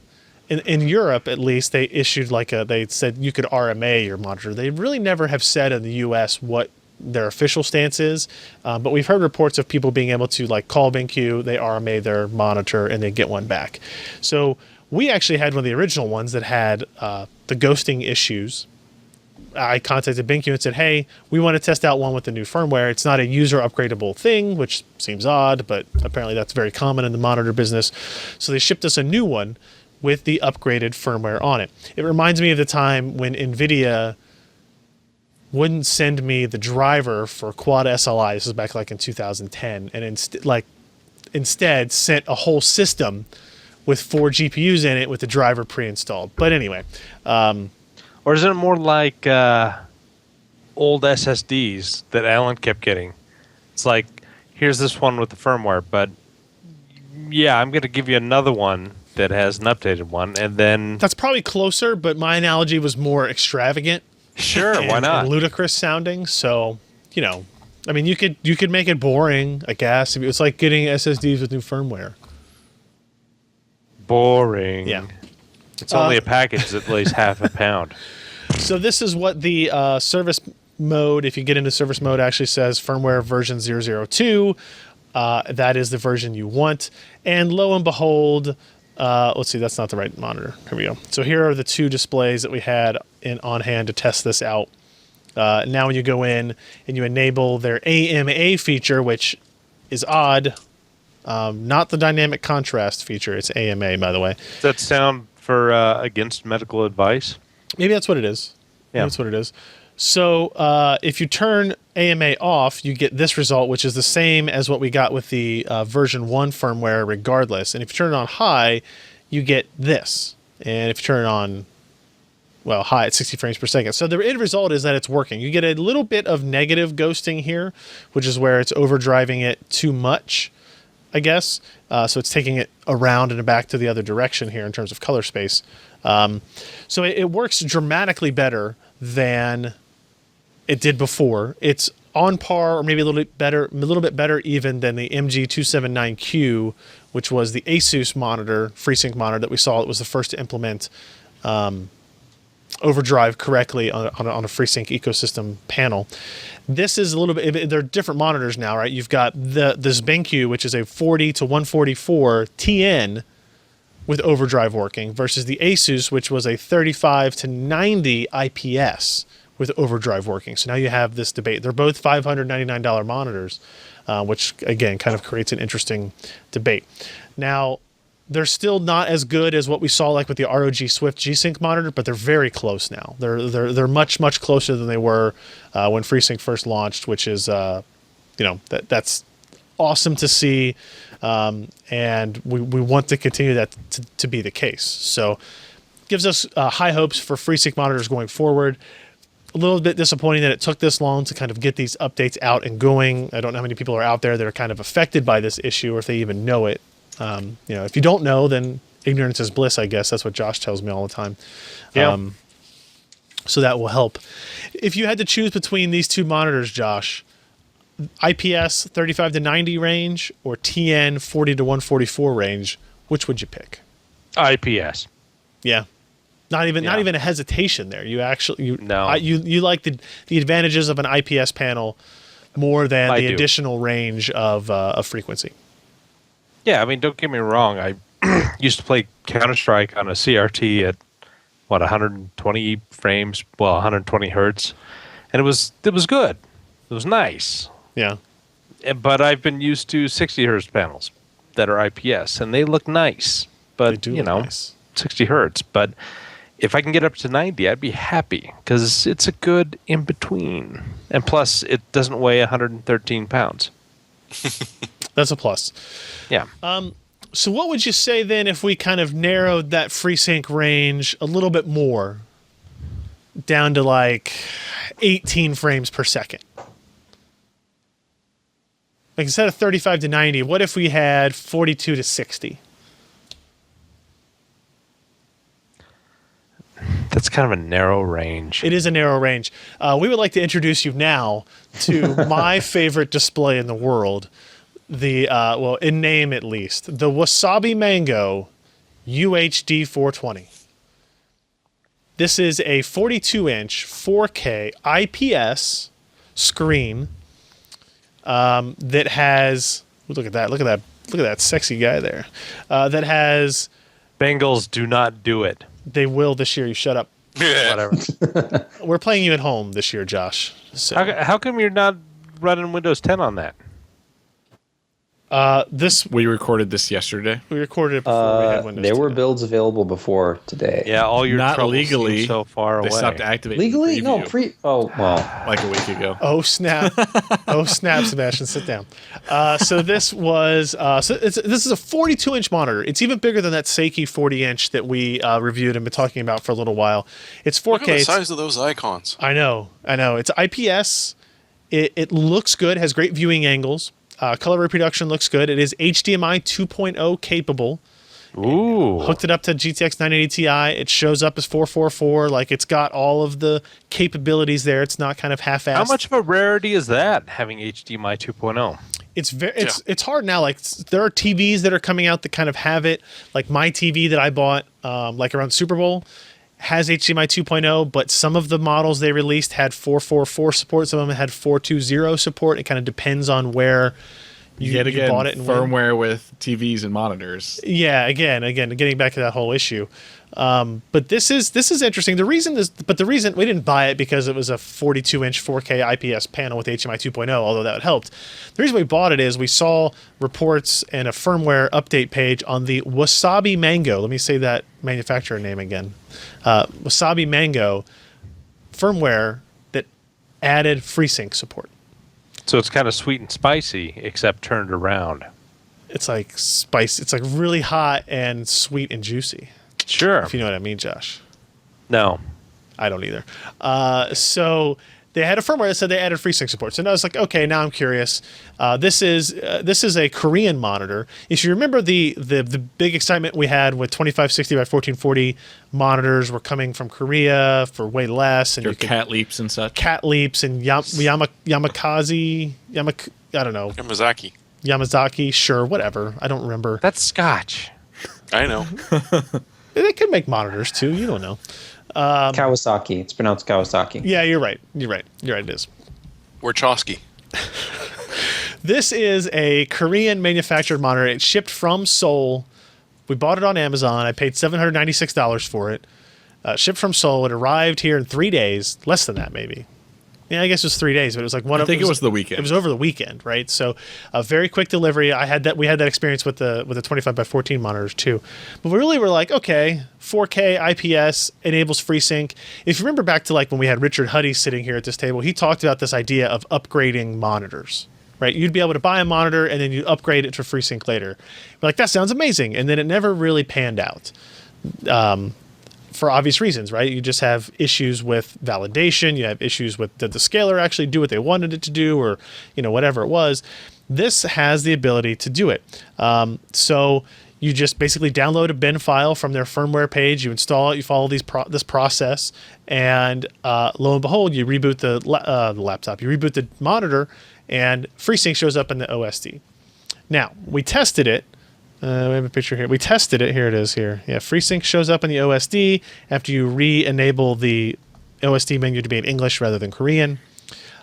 in Europe, at least, they issued they said you could RMA your monitor. They really never have said in the US what their official stance is. But we've heard reports of people being able to call BenQ, they RMA their monitor, and they get one back. So we actually had one of the original ones that had the ghosting issues. I contacted BenQ and said, hey, we want to test out one with the new firmware. It's not a user upgradable thing, which seems odd, but apparently that's very common in the monitor business. So they shipped us a new one with the upgraded firmware on it. It reminds me of the time when NVIDIA wouldn't send me the driver for Quad SLI. This was back in 2010, and instead sent a whole system with 4 GPUs in it with the driver pre-installed. But anyway, or is it more like old SSDs that Alan kept getting? It's like, here's this one with the firmware, but yeah, I'm going to give you another one that has an updated one, and then... That's probably closer, but my analogy was more extravagant. Sure, why not? And ludicrous sounding, so, I mean, you could make it boring, I guess. It's like getting SSDs with new firmware. Boring. Yeah. It's only a package that weighs half a pound. So this is what the service mode, if you get into service mode, actually says firmware version 002. That is the version you want. And lo and behold, let's see, that's not the right monitor. Here we go. So here are the two displays that we had on hand to test this out. Now when you go in and you enable their AMA feature, which is odd, not the dynamic contrast feature. It's AMA, by the way. Does that sound for against medical advice? Maybe that's what it is. Yeah. Maybe that's what it is. So if you turn AMA off, you get this result, which is the same as what we got with the version 1 firmware regardless. And if you turn it on high, you get this. And if you turn it on, high at 60 frames per second. So the end result is that it's working. You get a little bit of negative ghosting here, which is where it's overdriving it too much, I guess. So it's taking it around and back to the other direction here in terms of color space. So it works dramatically better than it did before. It's on par, or maybe a little bit better even than the MG279Q, which was the Asus monitor, FreeSync monitor that we saw. It was the first to implement Overdrive correctly on a FreeSync ecosystem panel. This is a little bit, they're different monitors now, right? You've got this BenQ, which is a 40 to 144 TN with Overdrive working, versus the Asus, which was a 35 to 90 IPS with Overdrive working. So now you have this debate. They're both $599 monitors, which again kind of creates an interesting debate. Now, they're still not as good as what we saw with the ROG Swift G-Sync monitor, but they're very close now. They're much closer than they were when FreeSync first launched, which is that's awesome to see, and we want to continue that to be the case. So gives us high hopes for FreeSync monitors going forward. A little bit disappointing that it took this long to kind of get these updates out and going. I don't know how many people are out there that are kind of affected by this issue, or if they even know it. If you don't know, then ignorance is bliss, I guess. That's what Josh tells me all the time. Yeah. So that will help. If you had to choose between these two monitors, Josh, IPS 35 to 90 range or TN 40 to 144 range, which would you pick? IPS. Yeah. Not even a hesitation there. You actually No. You like the advantages of an IPS panel more than the additional range of frequency. Yeah, I mean, don't get me wrong. I used to play Counter-Strike on a CRT at 120 frames, 120 hertz, and it was good. It was nice. Yeah. But I've been used to 60 hertz panels that are IPS, and they look nice. But They do look nice. 60 hertz. But if I can get up to 90, I'd be happy because it's a good in between, and plus it doesn't weigh 113 pounds. That's a plus. Yeah. So what would you say then if we kind of narrowed that FreeSync range a little bit more down to like 18 frames per second? Like instead of 35 to 90, what if we had 42 to 60? That's kind of a narrow range. It is a narrow range. We would like to introduce you now to my favorite display in the world. The in name at least, the Wasabi Mango UHD 420. This is a 42-inch 4K IPS screen that has look at that sexy guy there. That has Bengals do not do it. They will this year. You shut up. Whatever. We're playing you at home this year, Josh. So. How come you're not running Windows 10 on that? We recorded this yesterday. We recorded it before we had Windows. There were 10. builds available before today. Yeah, all your Not troubles legally. seem so far away. They stopped activating Legally? the No, preview like a week ago. Oh snap! Oh snap! Sebastian, sit down. So this was this is a 42-inch monitor. It's even bigger than that Seiki 40-inch that we reviewed and been talking about for a little while. It's 4K. Look at the size of those icons. I know. It's IPS. It looks good. Has great viewing angles. Color reproduction looks good. It is HDMI 2.0 capable. Ooh. Hooked it up to GTX 980 Ti. It shows up as 444. Like it's got all of the capabilities there. It's not kind of half-assed. How much of a rarity is that, having HDMI 2.0? It's hard now. Like there are TVs that are coming out that kind of have it. Like my TV that I bought like around Super Bowl has HDMI 2.0, but some of the models they released had 444 support. Some of them had 420 support. It kind of depends on where you bought it and firmware with TVs and monitors. Yeah, again, getting back to that whole issue. But this is interesting. The reason we didn't buy it because it was a 42-inch 4K IPS panel with HDMI 2.0, although that helped. The reason we bought it is we saw reports and a firmware update page on the Wasabi Mango. Let me say that manufacturer name again. Wasabi Mango firmware that added FreeSync support. So it's kind of sweet and spicy, except turned around. It's like spice. It's like really hot and sweet and juicy. Sure. If you know what I mean, Josh. No. I don't either. So they had a firmware that said they added FreeSync support. So now it's like, okay, now I'm curious. This is a Korean monitor. If you remember the big excitement we had with 2560 by 1440 monitors were coming from Korea for way less, and Your cat leaps and such. Cat leaps and Yamazaki, I don't know. Yamazaki, sure, whatever. I don't remember. That's Scotch. I know. They could make monitors too. You don't know. Kawasaki. It's pronounced Kawasaki. Yeah, you're right. It is. Wachowski. This is a Korean manufactured monitor. It shipped from Seoul. We bought it on Amazon. I paid $796 for it. Shipped from Seoul. It arrived here in 3 days. Less than that, maybe. Yeah, I guess it was 3 days, but it was like one. I think it was the weekend. It was over the weekend, right? So a very quick delivery. We had that experience with the 25 by 14 monitors too. But we really were like, okay, 4K IPS enables FreeSync. If you remember back to like when we had Richard Huddy sitting here at this table, he talked about this idea of upgrading monitors. Right, you'd be able to buy a monitor and then you upgrade it to FreeSync later. We're like, that sounds amazing, and then it never really panned out. For obvious reasons, right? You just have issues with validation. You have issues with did the scaler actually do what they wanted it to do, or whatever it was. This has the ability to do it. So you just basically download a bin file from their firmware page. You install it. You follow this process, and lo and behold, you reboot the laptop. You reboot the monitor, and FreeSync shows up in the OSD. Now, we tested it. We have a picture here. We tested it. Here it is here. Yeah, FreeSync shows up in the OSD after you re-enable the OSD menu to be in English rather than Korean.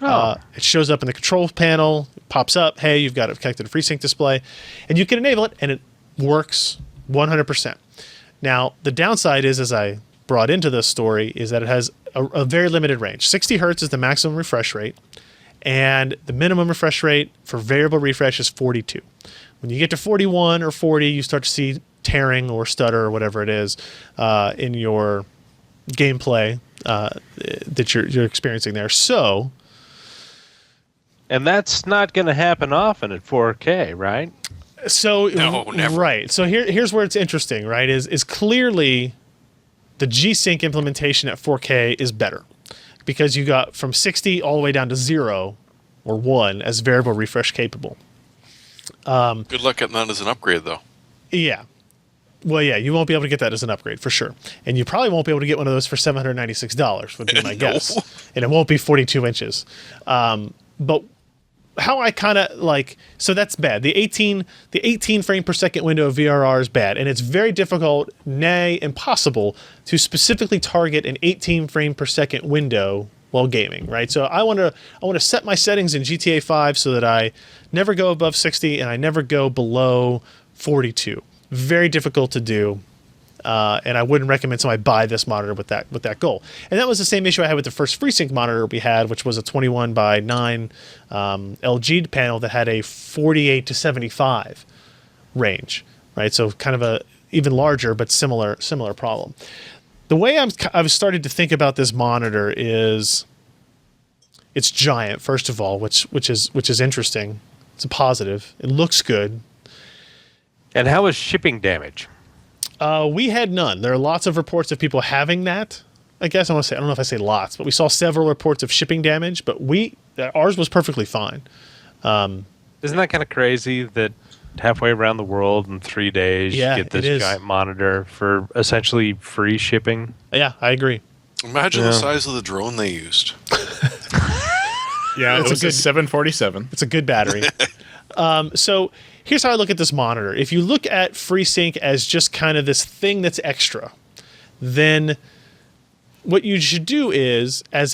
It shows up in the control panel. It pops up. Hey, you've got a connected FreeSync display. And you can enable it, and it works 100%. Now, the downside is, as I brought into this story, is that it has a very limited range. 60 hertz is the maximum refresh rate, and the minimum refresh rate for variable refresh is 42. When you get to 41 or 40, you start to see tearing or stutter or whatever it is in your gameplay that you're experiencing there. So, and that's not going to happen often at 4K, right? So No, never. Right. So here's where it's interesting, right? Is clearly the G-Sync implementation at 4K is better because you got from 60 all the way down to 0 or 1 as variable refresh capable. Good luck getting that as an upgrade, though. Yeah. Well, yeah, you won't be able to get that as an upgrade for sure. And you probably won't be able to get one of those for $796 would be my No. guess. And it won't be 42 inches. But how I kind of like, so that's bad. The 18 frame per second window of VRR is bad, and it's very difficult, nay impossible, to specifically target an 18 frame per second window while gaming, right? So I want to set my settings in GTA 5 so that I never go above 60 and I never go below 42. Very difficult to do. And I wouldn't recommend somebody buy this monitor with that goal. And that was the same issue I had with the first FreeSync monitor we had, which was a 21 by 9 LG panel that had a 48 to 75 range, right? So kind of a even larger but similar problem. The way I've started to think about this monitor is it's giant, first of all, which is interesting. It's a positive. It looks good. And how is shipping damage? We had none. There are lots of reports of people having that. I guess I don't know if I say lots, but we saw several reports of shipping damage, but ours was perfectly fine. Isn't that kind of crazy that halfway around the world in 3 days Yeah, you get it this is. giant monitor for essentially free shipping? Yeah, I agree. Imagine the size of the drone they used. Yeah, It's it was a a good- 747. It's a good battery. So here's how I look at this monitor. If you look at FreeSync as just kind of this thing that's extra, then what you should do is, as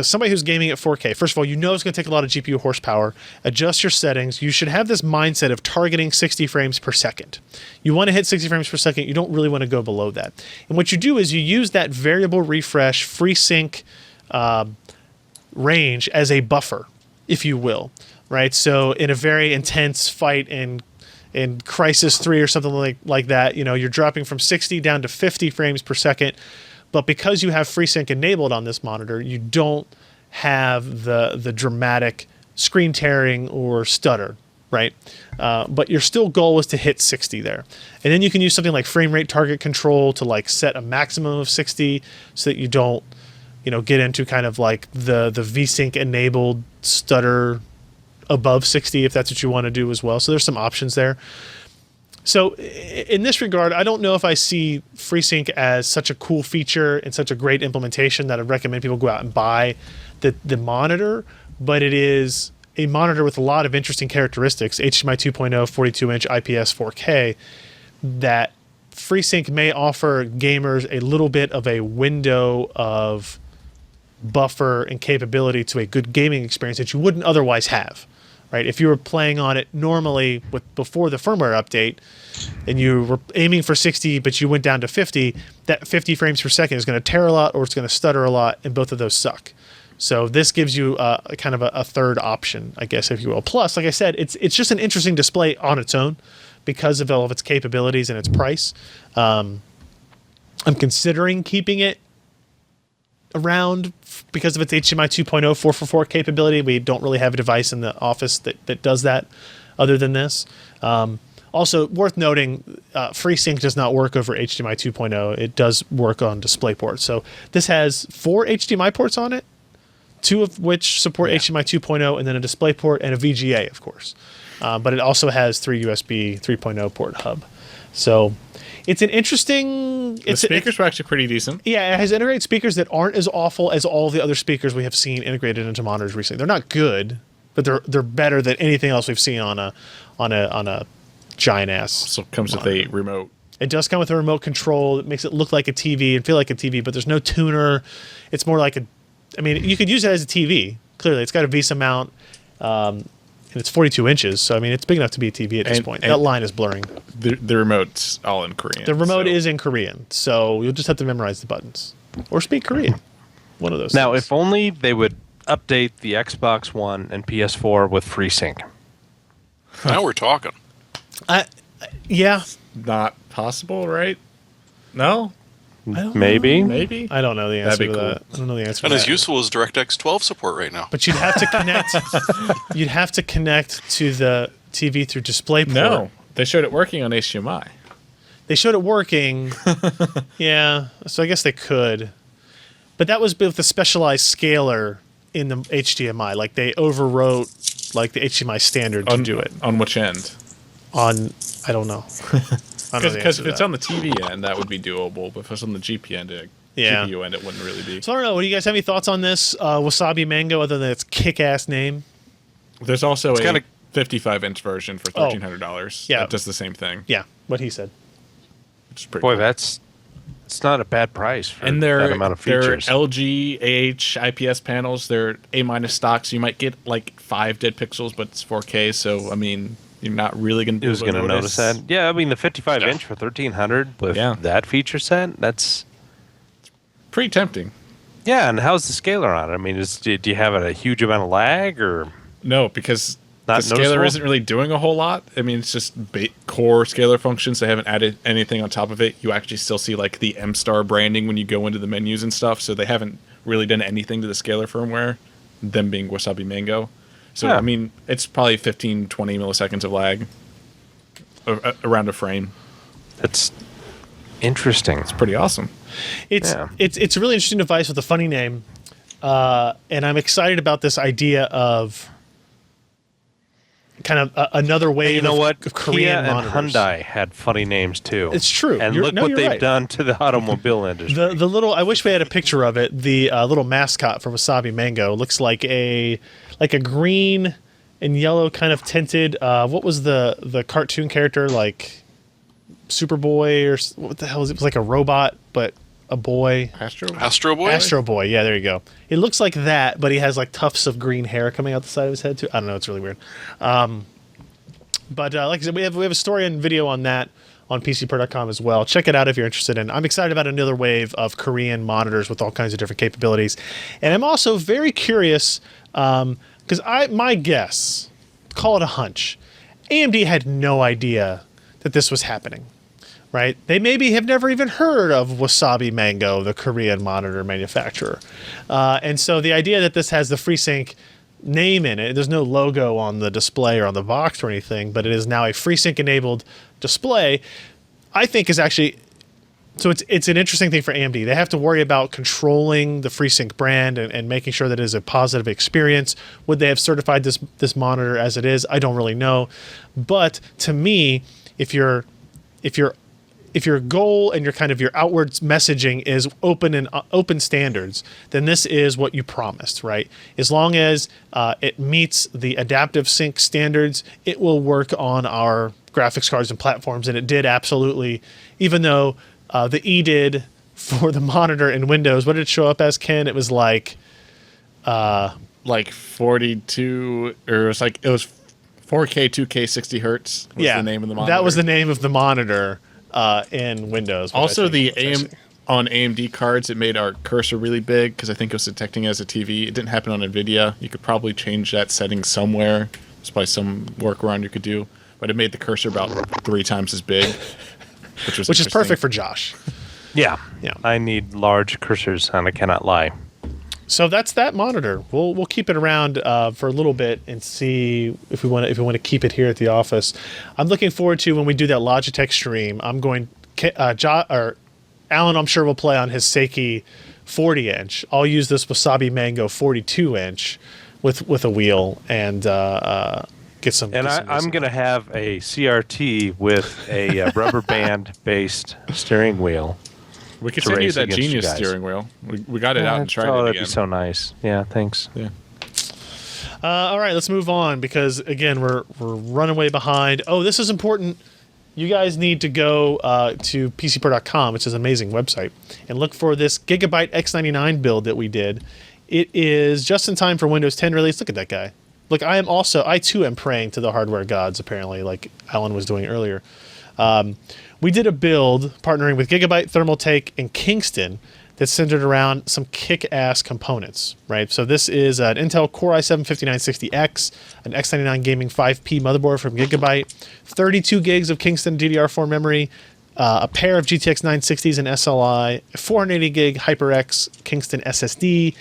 somebody who's gaming at 4K, first of all, you know it's going to take a lot of GPU horsepower. Adjust your settings. You should have this mindset of targeting 60 frames per second. You want to hit 60 frames per second. You don't really want to go below that. And what you do is you use that variable refresh FreeSync range as a buffer, if you will, right? So in a very intense fight in Crysis 3 or something like that, you're dropping from 60 down to 50 frames per second. But because you have FreeSync enabled on this monitor, you don't have the dramatic screen tearing or stutter, right? But your still goal is to hit 60 there. And then you can use something like frame rate target control to like set a maximum of 60 so that you don't, get into kind of like the VSync enabled stutter above 60 if that's what you want to do as well. So there's some options there. So in this regard, I don't know if I see FreeSync as such a cool feature and such a great implementation that I'd recommend people go out and buy the monitor, but it is a monitor with a lot of interesting characteristics, HDMI 2.0, 42-inch IPS 4K, that FreeSync may offer gamers a little bit of a window of buffer and capability to a good gaming experience that you wouldn't otherwise have. Right, if you were playing on it normally before the firmware update, and you were aiming for 60, but you went down to 50, that 50 frames per second is going to tear a lot, or it's going to stutter a lot, and both of those suck. So this gives you kind of a third option, I guess, if you will. Plus, like I said, it's just an interesting display on its own because of all of its capabilities and its price. I'm considering keeping it around because of its HDMI 2.0 444 capability. We don't really have a device in the office that does that other than this. Also, worth noting, FreeSync does not work over HDMI 2.0. It does work on DisplayPort. So this has 4 HDMI ports on it, 2 of which support HDMI 2.0, and then a DisplayPort and a VGA, of course. But it also has 3 USB 3.0 port hub. So it's an interesting... The speakers were actually pretty decent. Yeah, it has integrated speakers that aren't as awful as all the other speakers we have seen integrated into monitors recently. They're not good, but they're better than anything else we've seen on a giant ass. So it comes with a remote. It does come with a remote control. It makes it look like a TV and feel like a TV, but there's no tuner. It's more like you could use it as a TV. Clearly, it's got a VESA mount, and it's 42 inches. So, it's big enough to be a TV at this point. That line is blurring. The remote's all in Korean. The remote is in Korean, so you'll just have to memorize the buttons. Or speak Korean. One of those Now, things. if only they would update the Xbox One and PS4 with FreeSync. Now we're talking. Yeah. Not possible, right? No? Maybe. Maybe? I don't know the answer That'd be to cool. that. I don't know the answer And to as that. useful as DirectX 12 support right now. But you'd have to connect. You'd have to connect to the TV through DisplayPort. No. They showed it working on HDMI. They showed it working. Yeah, so I guess they could. But that was with the specialized scaler in the HDMI. Like they overwrote like the HDMI standard to do it. On which end? I don't know. Because if it's on the TV end, that would be doable. But if it's on the GP end, GPU end, it wouldn't really be. So I don't know. What do you guys have any thoughts on this Wasabi Mango other than its kick-ass name? There's also a kinda 55-inch version for $1,300. Yeah. That does the same thing. Yeah, what he said. Which is pretty Boy, cool. it's not a bad price for And that amount of they're features. LG AH IPS panels. They're A- stock, so you might get like 5 dead pixels, but it's 4K. So you're not really going to. Who's going to notice that? Yeah, the 55-inch for $1,300 with that feature set. That's pretty tempting. Yeah, and how's the scaler on it? Do you have a huge amount of lag or no? Because not the scaler noticeable? isn't really doing a whole lot. It's just core scaler functions. They haven't added anything on top of it. You actually still see like the M-Star branding when you go into the menus and stuff. So they haven't really done anything to the scaler firmware, them being Wasabi Mango. So, it's probably 15, 20 milliseconds of lag around a frame. That's interesting. It's pretty awesome. It's a really interesting device with a funny name. And I'm excited about this idea of kind of another wave of Korean Kia monitors. and Hyundai had funny names too. It's true. And look what they've done to the automobile industry. The little, I wish we had a picture of it. The little mascot for Wasabi Mango looks like a green and yellow kind of tinted. What was the cartoon character, like Superboy or what the hell is it? It was like a robot, but a boy. Astro Boy? Astro Boy, yeah, there you go. It looks like that, but he has like tufts of green hair coming out the side of his head too. I don't know, it's really weird. But like I said, we have a story and video on that on PCPro.com as well. Check it out if you're interested in. I'm excited about another wave of Korean monitors with all kinds of different capabilities. And I'm also very curious, because my guess, call it a hunch, AMD had no idea that this was happening. Right? They maybe have never even heard of Wasabi Mango, the Korean monitor manufacturer. And so the idea that this has the FreeSync name in it, there's no logo on the display or on the box or anything, but it is now a FreeSync enabled display, I think is actually, so it's an interesting thing for AMD. They have to worry about controlling the FreeSync brand and making sure that it is a positive experience. Would they have certified this monitor as it is? I don't really know. But to me, if your goal and your outward messaging is open standards, then this is what you promised, right? As long as it meets the adaptive sync standards, it will work on our graphics cards and platforms, and it did absolutely. Even though the E did for the monitor in Windows, what did it show up as, Ken? It was like 42, or it was 4K, 2K, 60 hertz. Was the name of the monitor. That was the name of the monitor. In Windows. Also, on AMD cards, it made our cursor really big because I think it was detecting it as a TV. It didn't happen on NVIDIA. You could probably change that setting somewhere. There's probably some workaround you could do. But it made the cursor about 3 times as big, which is perfect for Josh. Yeah. I need large cursors, and I cannot lie. So that's that monitor. We'll keep it around for a little bit and see if we want to keep it here at the office. I'm looking forward to when we do that Logitech stream. I'm going Alan, I'm sure will play on his Seiki 40-inch. I'll use this Wasabi Mango 42-inch with a wheel and get some. And I'm going to have a CRT with a rubber band based steering wheel. We could send you that Genius steering wheel. We got it out and tried it again. That'd be so nice. Yeah, thanks. Yeah. All right, let's move on because again we're running way behind. Oh, this is important. You guys need to go to PCPro.com, which is an amazing website, and look for this Gigabyte X99 build that we did. It is just in time for Windows 10 release. Look at that guy. Look, I too am praying to the hardware gods, apparently, like Alan was doing earlier. We did a build partnering with Gigabyte, Thermaltake, and Kingston that's centered around some kick-ass components, right? So this is an Intel Core i7-5960X, an X99 Gaming 5P motherboard from Gigabyte, 32 gigs of Kingston DDR4 memory, a pair of GTX 960s and SLI, a 480 gig HyperX Kingston SSD,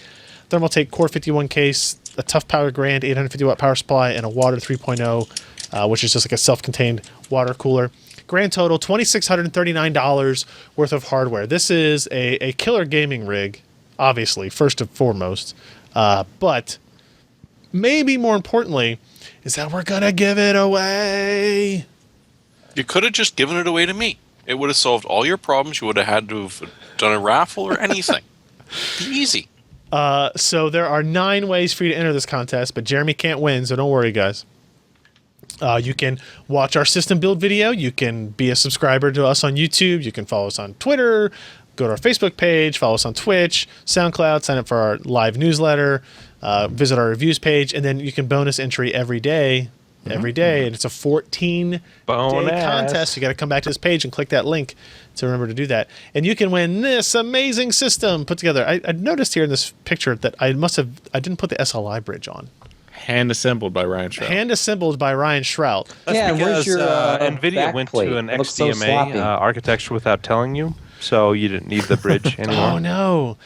Thermaltake Core 51 case, a Tough Power Grand 850 watt power supply, and a Water 3.0, which is just like a self-contained water cooler. Grand total, $2,639 worth of hardware. This is a killer gaming rig, obviously, first and foremost. But maybe more importantly is that we're going to give it away. You could have just given it away to me. It would have solved all your problems. You would have had to have done a raffle or anything. Easy. So there are 9 ways for you to enter this contest, but Jeremy can't win, so don't worry, guys. You can watch our system build video. You can be a subscriber to us on YouTube. You can follow us on Twitter. Go to our Facebook page. Follow us on Twitch, SoundCloud. Sign up for our live newsletter. Visit our reviews page, and then you can bonus entry every day. Every day, and it's a 14-day contest. You got to come back to this page and click that link to remember to do that. And you can win this amazing system put together. I noticed here in this picture that I didn't put the SLI bridge on. Hand assembled by Ryan Shrout. Hand assembled by Ryan Shrout. That's because NVIDIA went to an XDMA architecture without telling you, so you didn't need the bridge anymore. Oh no.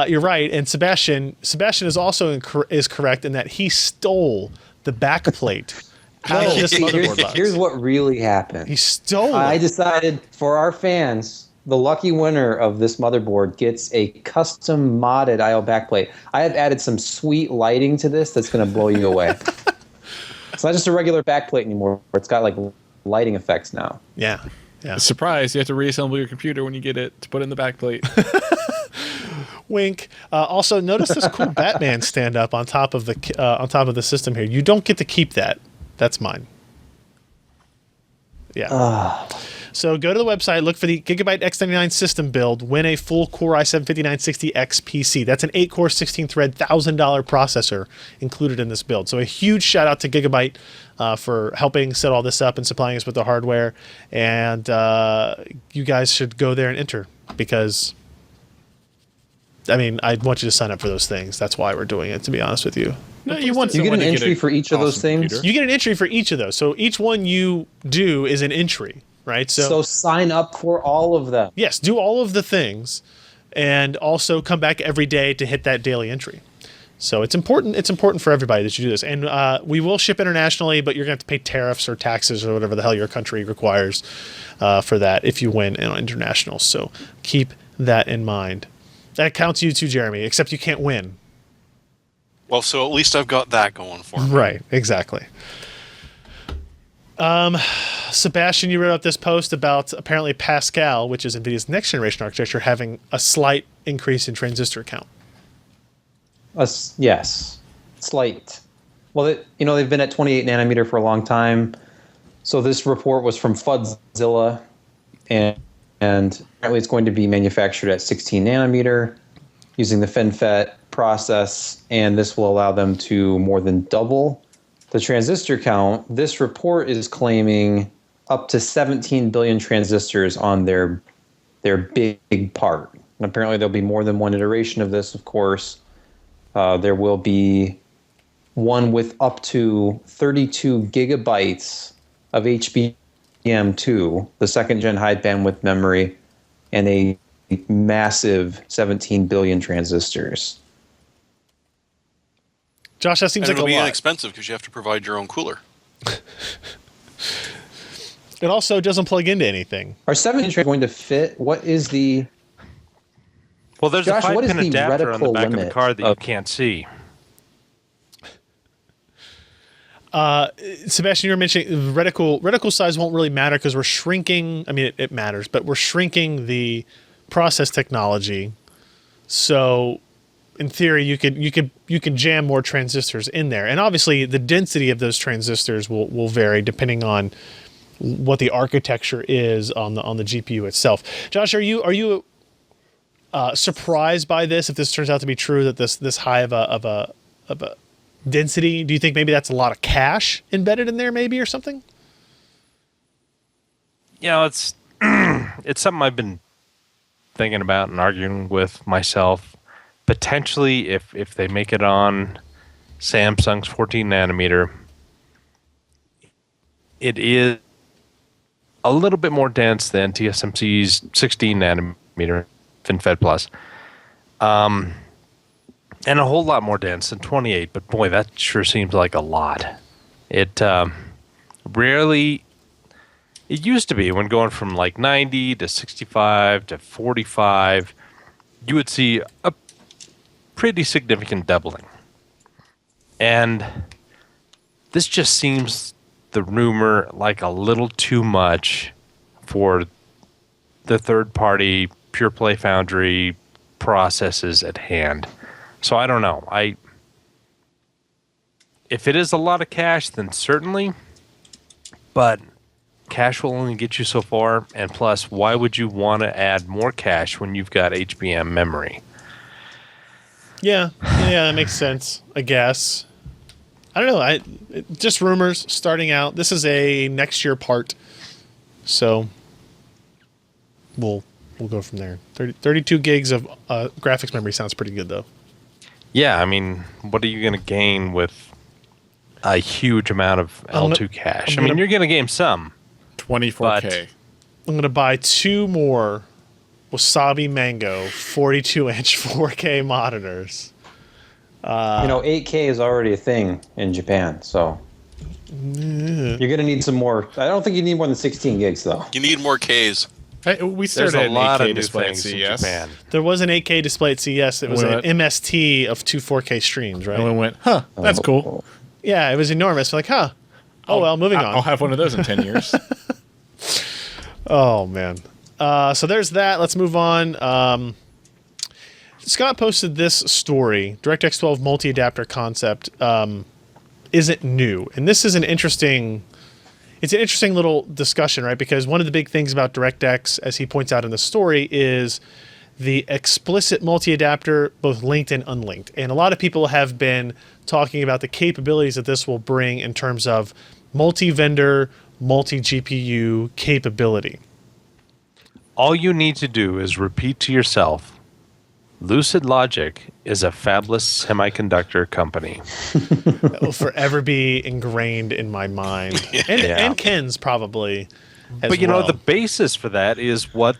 You're right, and Sebastian is also is correct in that he stole the backplate out of this motherboard box. Here's what really happened. He stole I it. decided for our fans, the lucky winner of this motherboard gets a custom modded I/O backplate. I have added some sweet lighting to this that's going to blow you away. It's not just a regular backplate anymore. It's got like lighting effects now. Yeah. Surprise! You have to reassemble your computer when you get it to put in the backplate. Wink. Also, notice this cool Batman stand up on top of the system here. You don't get to keep that. That's mine. Yeah. So go to the website, look for the Gigabyte X99 System Build, win a full Core i7-5960X PC. That's an 8-core, 16-thread, $1,000 processor included in this build. So a huge shout out to Gigabyte for helping set all this up and supplying us with the hardware. And you guys should go there and enter because, I mean, I want you to sign up for those things. That's why we're doing it, to be honest with you. No, you get an entry for each of those things? You get an entry for each of those. So each one you do is an entry. Right, so sign up for all of them. Yes, do all of the things, and also come back every day to hit that daily entry. So it's important. It's important for everybody that you do this, and we will ship internationally, but you're going to have to pay tariffs or taxes or whatever the hell your country requires for that if you win international. So keep that in mind. That counts you too, Jeremy. Except you can't win. Well, so at least I've got that going for me. Right. Exactly. Sebastian, you wrote up this post about apparently Pascal, which is NVIDIA's next generation architecture, having a slight increase in transistor count. Yes, slight. Well, they've been at 28 nanometer for a long time. So this report was from Fudzilla, and apparently it's going to be manufactured at 16 nanometer using the FinFET process, and this will allow them to more than double the transistor count. This report is claiming up to 17 billion transistors on their big part. And apparently there'll be more than one iteration of this, of course. There will be one with up to 32 gigabytes of HBM2, the second-gen high bandwidth memory, and a massive 17 billion transistors. Josh, that seems like a lot. It'll be inexpensive because you have to provide your own cooler. It also doesn't plug into anything. Are 7-inch going to fit? What is the... Well, there's Josh, a 5-pin what is the adapter on the back of the limit card that you can't see. Sebastian, you were mentioning reticle size won't really matter because we're shrinking. I mean, it matters, but we're shrinking the process technology. So in theory, you can jam more transistors in there, and obviously the density of those transistors will vary depending on what the architecture is on the GPU itself. Josh, are you surprised by this? If this turns out to be true, that this high of a density, do you think maybe that's a lot of cache embedded in there, maybe, or something? It's it's something I've been thinking about and arguing with myself. Potentially, if they make it on Samsung's 14 nanometer, it is a little bit more dense than TSMC's 16 nanometer FinFET Plus, and a whole lot more dense than 28. But boy, that sure seems like a lot. It rarely. It used to be when going from like 90 to 65 to 45, you would see a pretty significant doubling. And this just seems, the rumor, like a little too much for the third-party pure play foundry processes at hand. So I don't know. If it is a lot of cache, then certainly, but cache will only get you so far, and plus, why would you want to add more cache when you've got HBM memory? Yeah, that makes sense, I guess. I don't know. Just rumors starting out. This is a next year part, so we'll go from there. 32 gigs of graphics memory sounds pretty good, though. Yeah, I mean, what are you going to gain with a huge amount of L2 cache? I mean, you're going to gain some. 24K. I'm going to buy 2 more Wasabi Mango 42-inch 4K monitors. 8K is already a thing in Japan, so you're going to need some more. I don't think you need more than 16 gigs, though. You need more Ks. Hey, we There's started a an lot 8K of new display at things in CES. Japan. There was an 8K display at CES. It was What? an MST of 2 4K streams, right? And we went, that's cool. Yeah, it was enormous. We're like, moving on. I'll have one of those in 10 years. Oh, man. So there's that. Let's move on. Scott posted this story. DirectX 12 multi-adapter concept isn't new. And this is an interesting little discussion, right? Because one of the big things about DirectX, as he points out in the story, is the explicit multi-adapter, both linked and unlinked. And a lot of people have been talking about the capabilities that this will bring in terms of multi-vendor, multi-GPU capability. All you need to do is repeat to yourself, Lucid Logic is a fabless semiconductor company. It will forever be ingrained in my mind. And Ken's probably as But well. the basis for that is what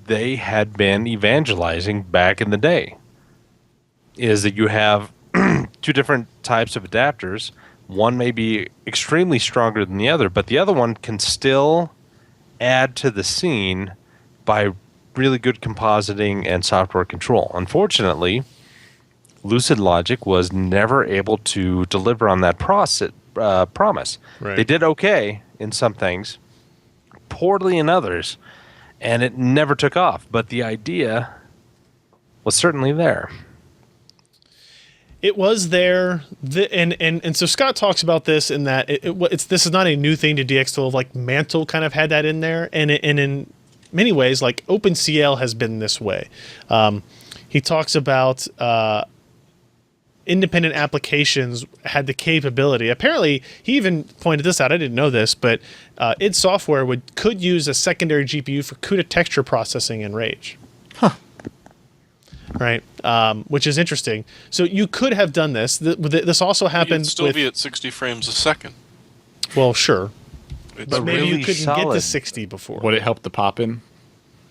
they had been evangelizing back in the day, is that you have 2 different types of adapters. One may be extremely stronger than the other, but the other one can still add to the scene by really good compositing and software control. Unfortunately, Lucid Logic was never able to deliver on that promise. Right. They did okay in some things, poorly in others, and it never took off. But the idea was certainly there. It was there, and so Scott talks about this in that this is not a new thing to DX12. Like Mantle kind of had that in there, and in many ways, like OpenCL has been this way. He talks about independent applications had the capability. Apparently, he even pointed this out. I didn't know this, but id Software could use a secondary GPU for CUDA texture processing in Rage. Right, which is interesting. So you could have done this. This also happened. You'd still be at 60 frames a second. Well, sure, It's but maybe really you couldn't get to solid. 60 before. Would it help the pop in?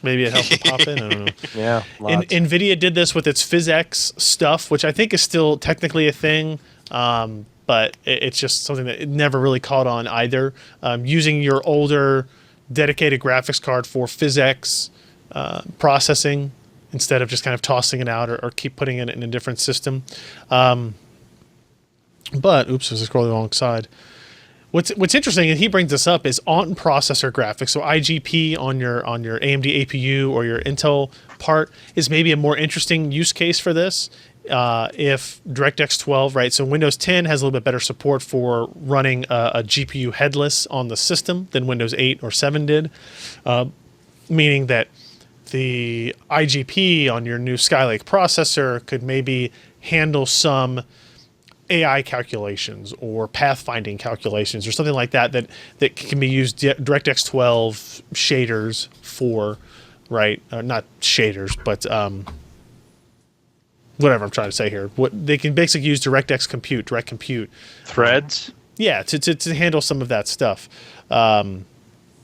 Maybe it helped to pop in. I don't know. Yeah, lots. NVIDIA did this with its PhysX stuff, which I think is still technically a thing, but it's just something that it never really caught on either. Using your older dedicated graphics card for PhysX processing instead of just kind of tossing it out or keep putting it in a different system. But, oops, I was scrolling alongside. What's interesting, and he brings this up, is on processor graphics. So IGP on your AMD APU or your Intel part is maybe a more interesting use case for this. if DirectX 12, right? So Windows 10 has a little bit better support for running a GPU headless on the system than Windows 8 or 7 did, meaning that the IGP on your new Skylake processor could maybe handle some AI calculations or pathfinding calculations or something like that that can be used DirectX 12 shaders for, right? Not shaders, but whatever I'm trying to say here. What they can basically use direct compute Threads. Yeah, to handle some of that stuff.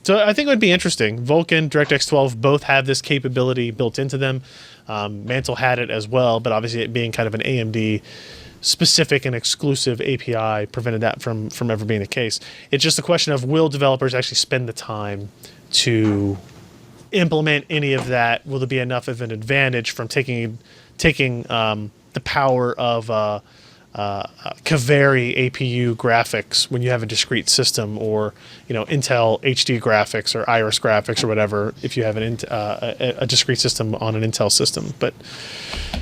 So I think it would be interesting. Vulkan, DirectX 12 both have this capability built into them. Mantle had it as well, but obviously it being kind of an AMD specific and exclusive API prevented that from ever being the case. It's just a question of, will developers actually spend the time to implement any of that? Will there be enough of an advantage from taking the power of Kaveri APU graphics when you have a discrete system, or Intel HD graphics or Iris graphics or whatever if you have a discrete system on an Intel system? But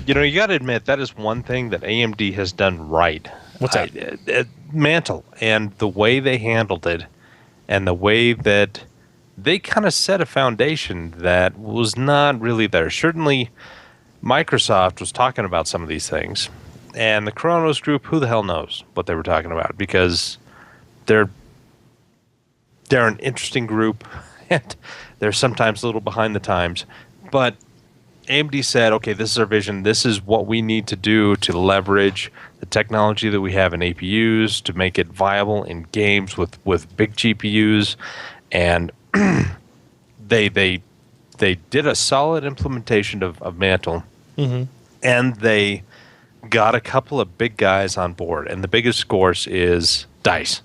you got to admit that is one thing that AMD has done right. What's that? Mantle, and the way they handled it, and the way that they kind of set a foundation that was not really there. Certainly, Microsoft was talking about some of these things. And the Kronos group, who the hell knows what they were talking about, because they're an interesting group, and they're sometimes a little behind the times. But AMD said, okay, this is our vision. This is what we need to do to leverage the technology that we have in APUs to make it viable in games with big GPUs. And they did a solid implementation of Mantle, and they got a couple of big guys on board, and the biggest, of course, is DICE.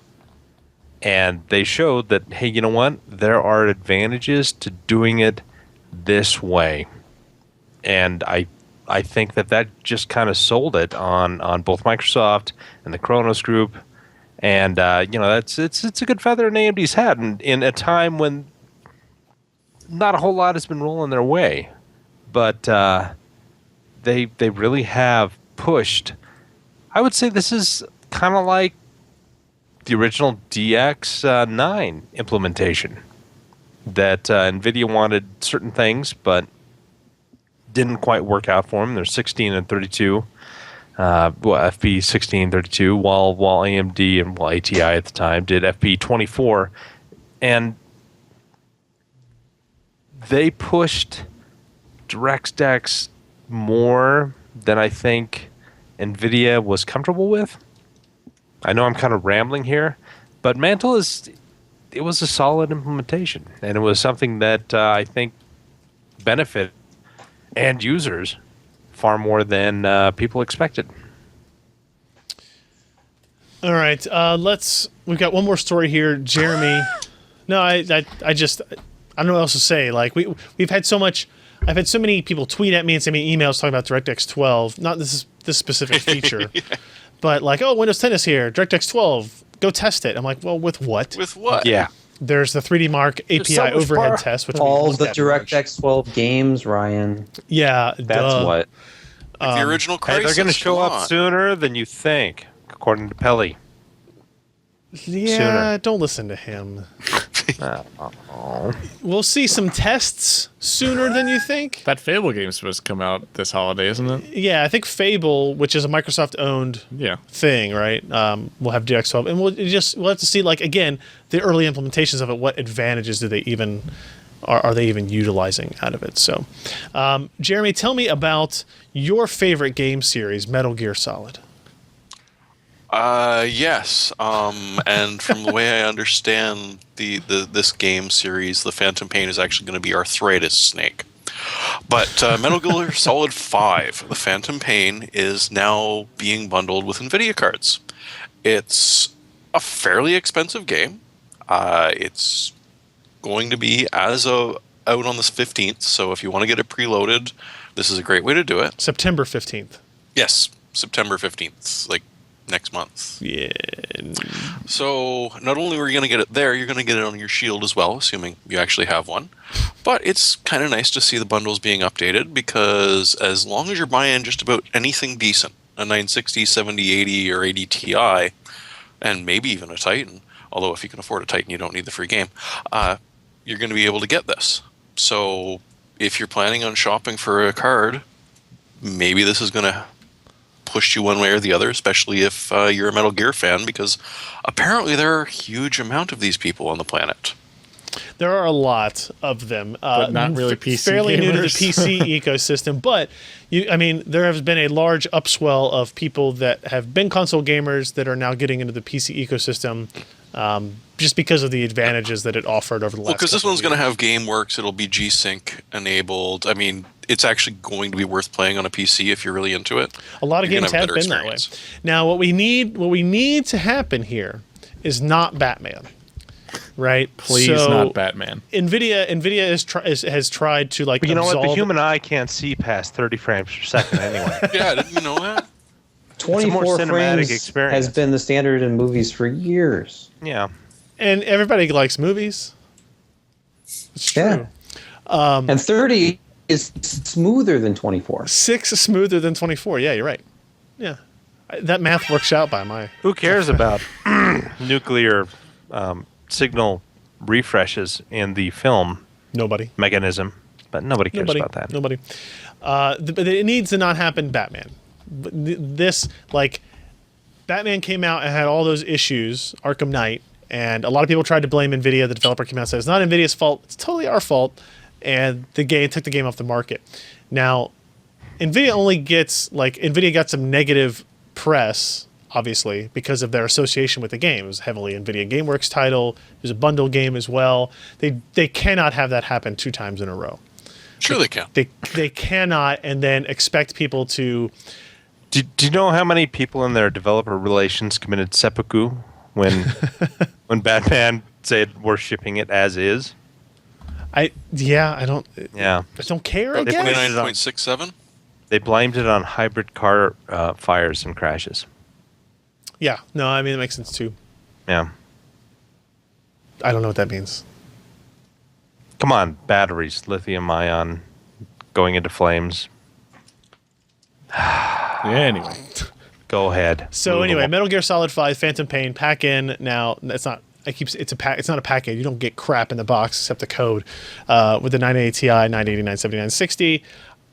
And they showed that, hey, you know what? There are advantages to doing it this way. And I think that just kind of sold it on both Microsoft and the Kronos group. And it's a good feather in AMD's hat, and in a time when not a whole lot has been rolling their way, but they really have pushed. I would say this is kind of like the original DX9 implementation, that NVIDIA wanted certain things but didn't quite work out for them. They're 16 and 32, FP 16 32, while AMD and ATI at the time did FP 24, and they pushed DirectX more than I think NVIDIA was comfortable with. I know I'm kind of rambling here, but Mantle it was a solid implementation, and it was something that I think benefit end users far more than people expected. all right, we've got one more story here, Jeremy. No, I don't know what else to say. Like we've had so much. I've had so many people tweet at me and send me emails talking about DirectX 12, not this specific feature, but like, oh, Windows 10 is here, DirectX 12, go test it. I'm like, well, with what? With what? Yeah. There's the 3D Mark API so overhead test, which All the DirectX 12 games, Ryan. Yeah, That's what. Like the original Hey, Crisis. they're going to show come up on. sooner than you think, according to Pelly. Yeah, sooner. don't listen to him. Oh. We'll see some tests sooner than you think. That Fable game's supposed to come out this holiday, isn't it? Yeah, I think Fable, which is a Microsoft-owned Yeah. thing, right? We'll have DirectX 12, and we'll have to see, like, again, the early implementations of it. What advantages do they even are they even utilizing out of it? So, Jeremy, tell me about your favorite game series, Metal Gear Solid. Yes. And from the way I understand this game series, the Phantom Pain is actually going to be Arthritis Snake. But Metal Gear Solid 5, the Phantom Pain, is now being bundled with NVIDIA cards. It's a fairly expensive game. It's going to be out on the 15th, so if you want to get it preloaded, this is a great way to do it. September 15th. Yes, September 15th. Like next month. Yeah. So not only are you going to get it there, you're going to get it on your Shield as well, assuming you actually have one. But it's kind of nice to see the bundles being updated, because as long as you're buying just about anything decent, a 960, 70, 80, or 80 Ti, and maybe even a Titan, although if you can afford a Titan, you don't need the free game, you're going to be able to get this. So if you're planning on shopping for a card, maybe this is going to push you one way or the other, especially if you're a Metal Gear fan, because apparently there are a huge amount of these people on the planet. There are a lot of them, But not really PC fairly new to the gamers. PC ecosystem. But there has been a large upswell of people that have been console gamers that are now getting into the PC ecosystem, just because of the advantages that it offered over the last. Well, because this couple one's of going to years. have GameWorks, it'll be G-Sync enabled. I mean, it's actually going to be worth playing on a PC if you're really into it. A lot of You're games gonna have have been better that way. experience. Now, what we need to happen here is not Batman, right? Please, So, not Batman. NVIDIA has tried to like. But you know what? The absolve- human eye can't see past 30 frames per second anyway. Yeah, didn't you know that? 24 more cinematic frames experience. has been the standard in movies for years. Yeah. and everybody likes movies. It's true. Yeah. And 30 is smoother than 24. 6 is smoother than 24. Yeah, you're right. Yeah, that math works out by my. Who cares about nuclear signal refreshes in the film Nobody. mechanism? But nobody cares about that. Nobody. But it needs to not happen. Batman. But this, like, Batman came out and had all those issues. Arkham Knight, and a lot of people tried to blame NVIDIA. The developer came out and said it's not NVIDIA's fault. It's totally our fault. And the game took the game off the market. Now, NVIDIA only gets NVIDIA got some negative press, obviously, because of their association with the game. It was heavily NVIDIA GameWorks title. It was a bundle game as well. They cannot have that happen 2 times in a row. Sure they can. They cannot, and then expect people to. Do you know how many people in their developer relations committed seppuku when Batman said we're shipping it as is? I don't. Yeah. I don't care. I They guess. put it on- 29.67? They blamed it on hybrid car fires and crashes. Yeah. No, I mean it makes sense too. Yeah. I don't know what that means. Come on, batteries, lithium ion, going into flames. Yeah, anyway. Go ahead. So Move anyway, along. Metal Gear Solid 5 Phantom Pain pack in now. It's not. It's not a package. You don't get crap in the box except the code. With the 980 Ti, 989, 7960.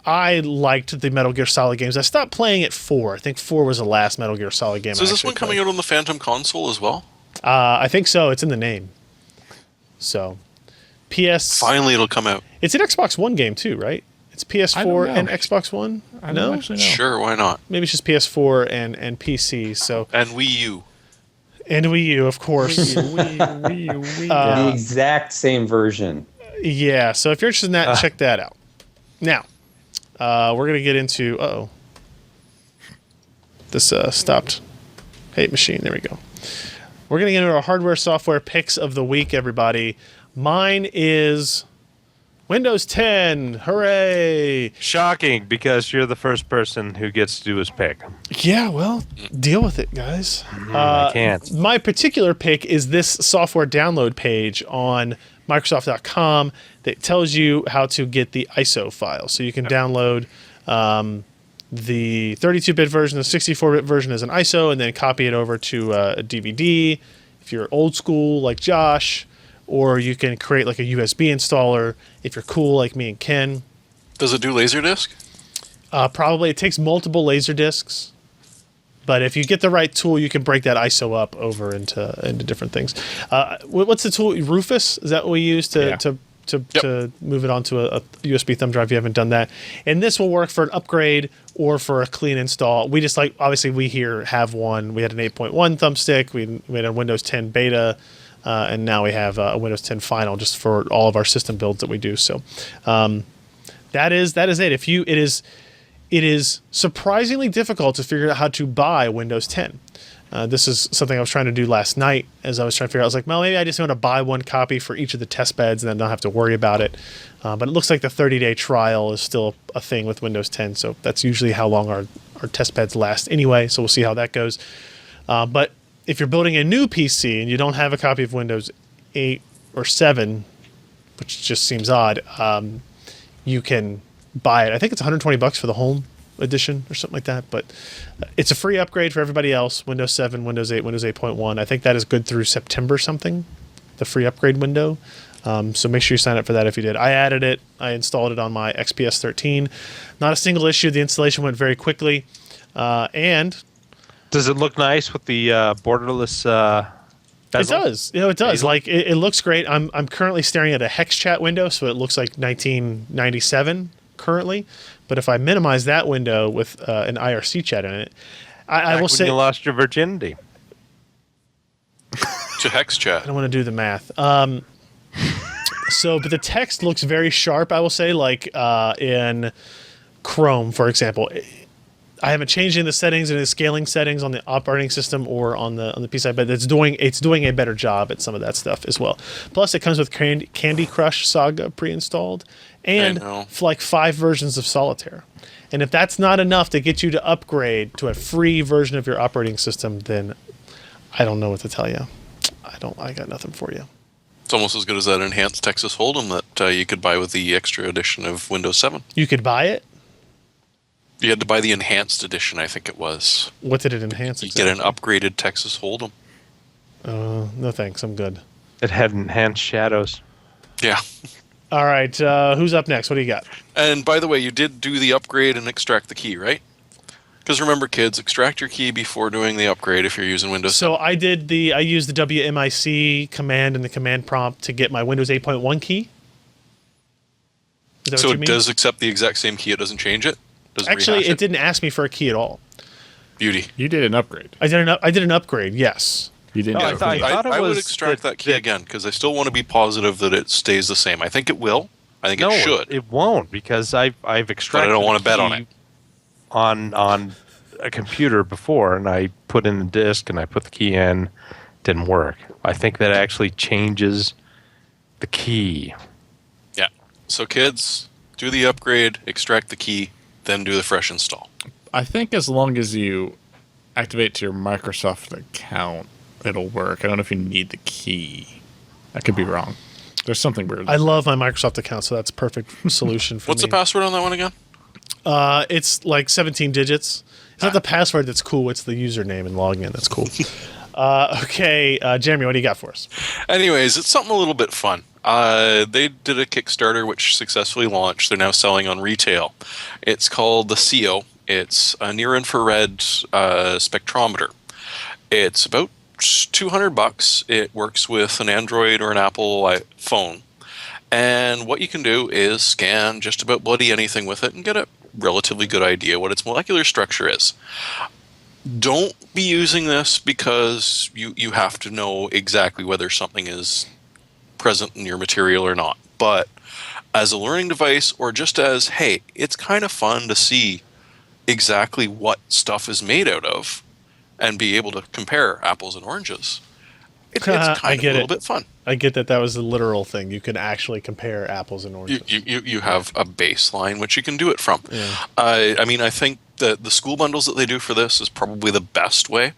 I liked the Metal Gear Solid games. I stopped playing at 4. I think 4 was the last Metal Gear Solid game. So is this one coming out on the Phantom console as well? I think so. It's in the name. So, PS. Finally, it'll come out. It's an Xbox One game too, right? It's PS4 know. and Xbox One. I No, don't actually know. Sure, why not? maybe it's just PS4 and PC. So And Wii U. and Wii U, of course. The exact same version. Yeah. So if you're interested in that, check that out. Now, we're gonna get into. This stopped. Hate machine. There we go. We're gonna get into our hardware software picks of the week, everybody. Mine is Windows 10. Hooray! Shocking, because you're the first person who gets to do his pick. Yeah, well, deal with it, guys. I can't. My particular pick is this software download page on Microsoft.com that tells you how to get the ISO file. So you can download the 32-bit version, the 64-bit version as an ISO, and then copy it over to a DVD if you're old school like Josh, or you can create like a USB installer if you're cool like me and Ken. Does it do Laserdisc? Probably it takes multiple laser discs, but if you get the right tool, you can break that ISO up over into different things. What's the tool? Rufus? Is that what we use to move it onto a USB thumb drive? If you haven't done that, and this will work for an upgrade or for a clean install. We just obviously we here have one. We had an 8.1 thumbstick. We had a Windows 10 beta. And now we have a Windows 10 Final just for all of our system builds that we do. So that is it. It is surprisingly difficult to figure out how to buy Windows 10. This is something I was trying to do last night as I was trying to figure out. I was like, well, maybe I just want to buy one copy for each of the test beds and then not have to worry about it. But it looks like the 30-day trial is still a thing with Windows 10. So that's usually how long our test beds last anyway. So we'll see how that goes. But if you're building a new PC and you don't have a copy of Windows 8 or 7, which just seems odd, you can buy it. I think it's $120 for the home edition or something like that, but it's a free upgrade for everybody else. Windows 7, Windows 8, Windows 8.1. I think that is good through September something, the free upgrade window. So make sure you sign up for that if you did. I added it. I installed it on my XPS 13. Not a single issue. The installation went very quickly. And does it look nice with the borderless bezel? It does. It does. Like it looks great. I'm currently staring at a hex chat window, so it looks like 1997 currently. But if I minimize that window with an IRC chat in it, I will say you lost your virginity to hex chat. I don't want to do the math. But the text looks very sharp. I will say, like in Chrome, for example. I haven't changed any of the settings, any of the scaling settings on the operating system or on the PC side, but it's doing a better job at some of that stuff as well. Plus, it comes with Candy Crush Saga pre-installed and like 5 versions of Solitaire. And if that's not enough to get you to upgrade to a free version of your operating system, then I don't know what to tell you. I got nothing for you. It's almost as good as that enhanced Texas Hold'em that you could buy with the extra edition of Windows 7. You could buy it? You had to buy the enhanced edition, I think it was. What did it enhance? You get an upgraded Texas Hold'em. No thanks, I'm good. It had enhanced shadows. Yeah. All right, who's up next? What do you got? And by the way, you did do the upgrade and extract the key, right? Because remember, kids, extract your key before doing the upgrade if you're using Windows 7. So I used the WMIC command and the command prompt to get my Windows 8.1 key. Is that So what you it mean? does accept the exact same key, it doesn't change it? Doesn't Actually, rehash it didn't ask me for a key at all. Beauty. You did an upgrade. I did an upgrade, yes. You didn't. No, do it. I would extract that key again because I still want to be positive that it stays the same. I think it will. I think it should. It won't because I've extracted. But I don't want to the bet on key it. On a computer before, and I put in the disk and I put the key in. Didn't work. I think that actually changes the key. Yeah. So kids, do the upgrade, extract the key, then do the fresh install. I think as long as you activate to your Microsoft account, it'll work. I don't know if you need the key. I could be wrong. There's something weird. I love my Microsoft account, so that's a perfect solution for What's me. the password on that one again? It's like 17 digits. It's not the password that's cool. It's the username and login that's cool. Okay, Jeremy, what do you got for us? Anyways, it's something a little bit fun. They did a Kickstarter which successfully launched. They're now selling on retail. It's called the CO. It's a near-infrared spectrometer. It's about $200. It works with an Android or an Apple iPhone. And what you can do is scan just about bloody anything with it and get a relatively good idea what its molecular structure is. Don't be using this because you have to know exactly whether something is present in your material or not. But as a learning device or just as, hey, it's kind of fun to see exactly what stuff is made out of and be able to compare apples and oranges. It's kind of a little bit fun. I get that was a literal thing. You can actually compare apples and oranges. You have a baseline which you can do it from. Yeah. I mean, I think that the school bundles that they do for this is probably the best way.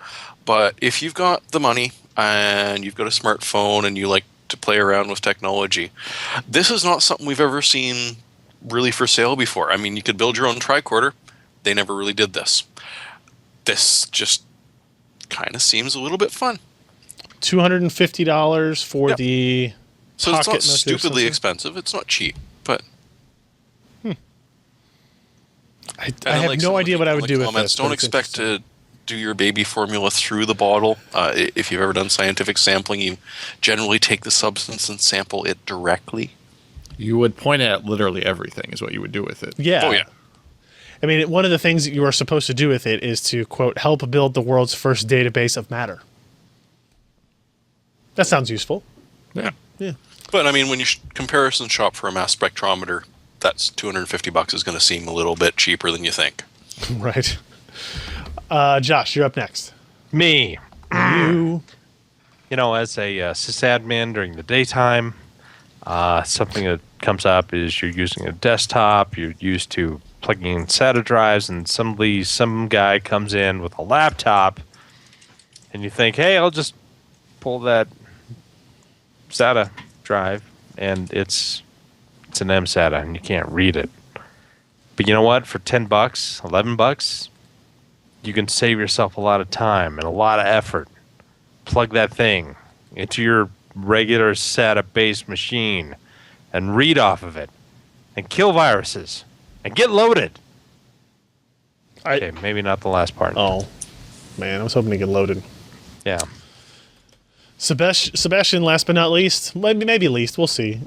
But if you've got the money and you've got a smartphone and you like to play around with technology, this is not something we've ever seen really for sale before. I mean, you could build your own tricorder. They never really did this. This just kind of seems a little bit fun. $250 for the So pocket it's not molecular stupidly sensor? expensive. It's not cheap, but I have no idea what I would do with this. Don't expect to do your baby formula through the bottle. If you've ever done scientific sampling, you generally take the substance and sample it directly. You would point at literally everything is what you would do with it. Yeah. Oh, yeah. I mean, one of the things that you are supposed to do with it is to, quote, help build the world's first database of matter. That sounds useful. Yeah. Yeah. But, I mean, when you comparison shop for a mass spectrometer, that's $250 is going to seem a little bit cheaper than you think. Right. Josh, you're up next. Me. You. You know, as a sysadmin during the daytime, something that comes up is you're using a desktop, you're used to plugging in SATA drives, and some guy comes in with a laptop and you think, hey, I'll just pull that SATA drive, and it's an mSATA, and you can't read it. But you know what? For $10, $11, you can save yourself a lot of time and a lot of effort. Plug that thing into your regular SATA-based machine and read off of it and kill viruses and get loaded. Okay, maybe not the last part. Oh, man, I was hoping to get loaded. Yeah. Sebastian, last but not least, maybe least, we'll see.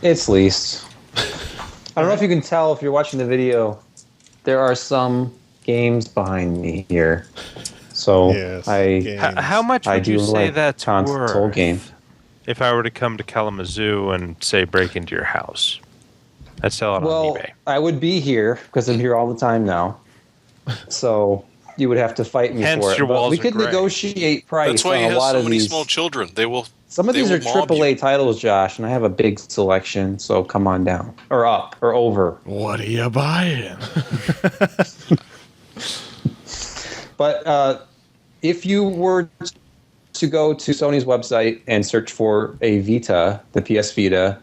It's least. I don't know if you can tell if you're watching the video. There are some games behind me here. So Yes, How much would you say that's console worth game. if I were to come to Kalamazoo and, say, break into your house? I'd sell it on Well, eBay. I would be here because I'm here all the time now. So you would have to fight me Hence for it. your But walls we are could gray. negotiate price That's why on he a has lot so of many these. small children. They will. Some of they these are will mob AAA you. titles, Josh, and I have a big selection. So come on down, or up, or over. What are you buying? But if you were to go to Sony's website and search for a Vita, the PS Vita,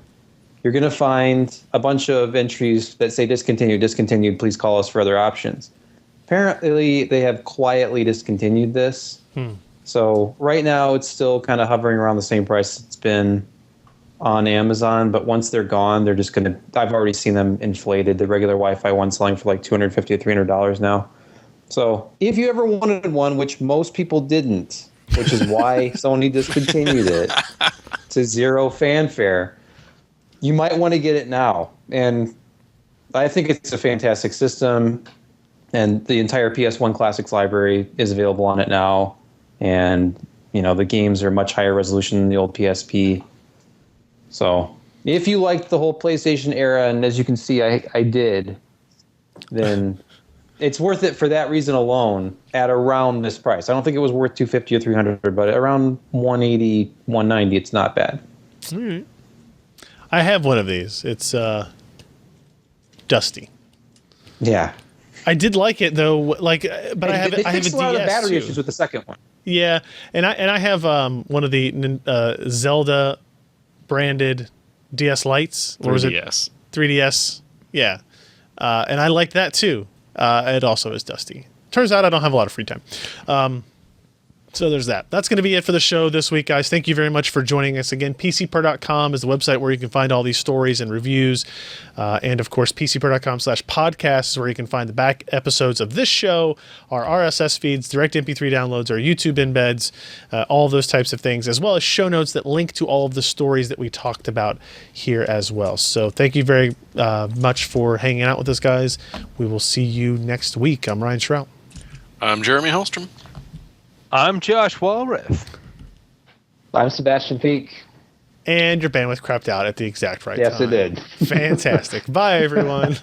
you're going to find a bunch of entries that say discontinued, please call us for other options. Apparently, they have quietly discontinued this. So right now, it's still kind of hovering around the same price it's been on Amazon. But once they're gone, they're just going to... I've already seen them inflated. The regular Wi-Fi one selling for like $250 to $300 now. So if you ever wanted one, which most people didn't, which is why Sony discontinued it to zero fanfare, you might want to get it now. And I think it's a fantastic system. And the entire PS1 Classics library is available on it now. And, you know, the games are much higher resolution than the old PSP. So if you liked the whole PlayStation era, and as you can see, I did, then it's worth it for that reason alone at around this price. I don't think it was worth $250 or $300, but around $180, $190, it's not bad. All right. I have one of these. It's dusty. Yeah. I did like it though. Like, but I have They I have a fixed a lot of the DS battery too. issues with the second one. Yeah, and I have one of the Zelda branded DS Lights. Or was it 3DS. 3DS? Yeah, and I like that too. It also is dusty. Turns out I don't have a lot of free time. So there's that. That's going to be it for the show this week, guys. Thank you very much for joining us again. PCPer.com is the website where you can find all these stories and reviews. And, of course, PCPer.com/podcasts is where you can find the back episodes of this show, our RSS feeds, direct MP3 downloads, our YouTube embeds, all those types of things, as well as show notes that link to all of the stories that we talked about here as well. So thank you very much for hanging out with us, guys. We will see you next week. I'm Ryan Shrout. I'm Jeremy Hellstrom. I'm Josh Walrath. I'm Sebastian Peak. And your bandwidth crapped out at the exact right time. Yes, it did. Fantastic. Bye, everyone.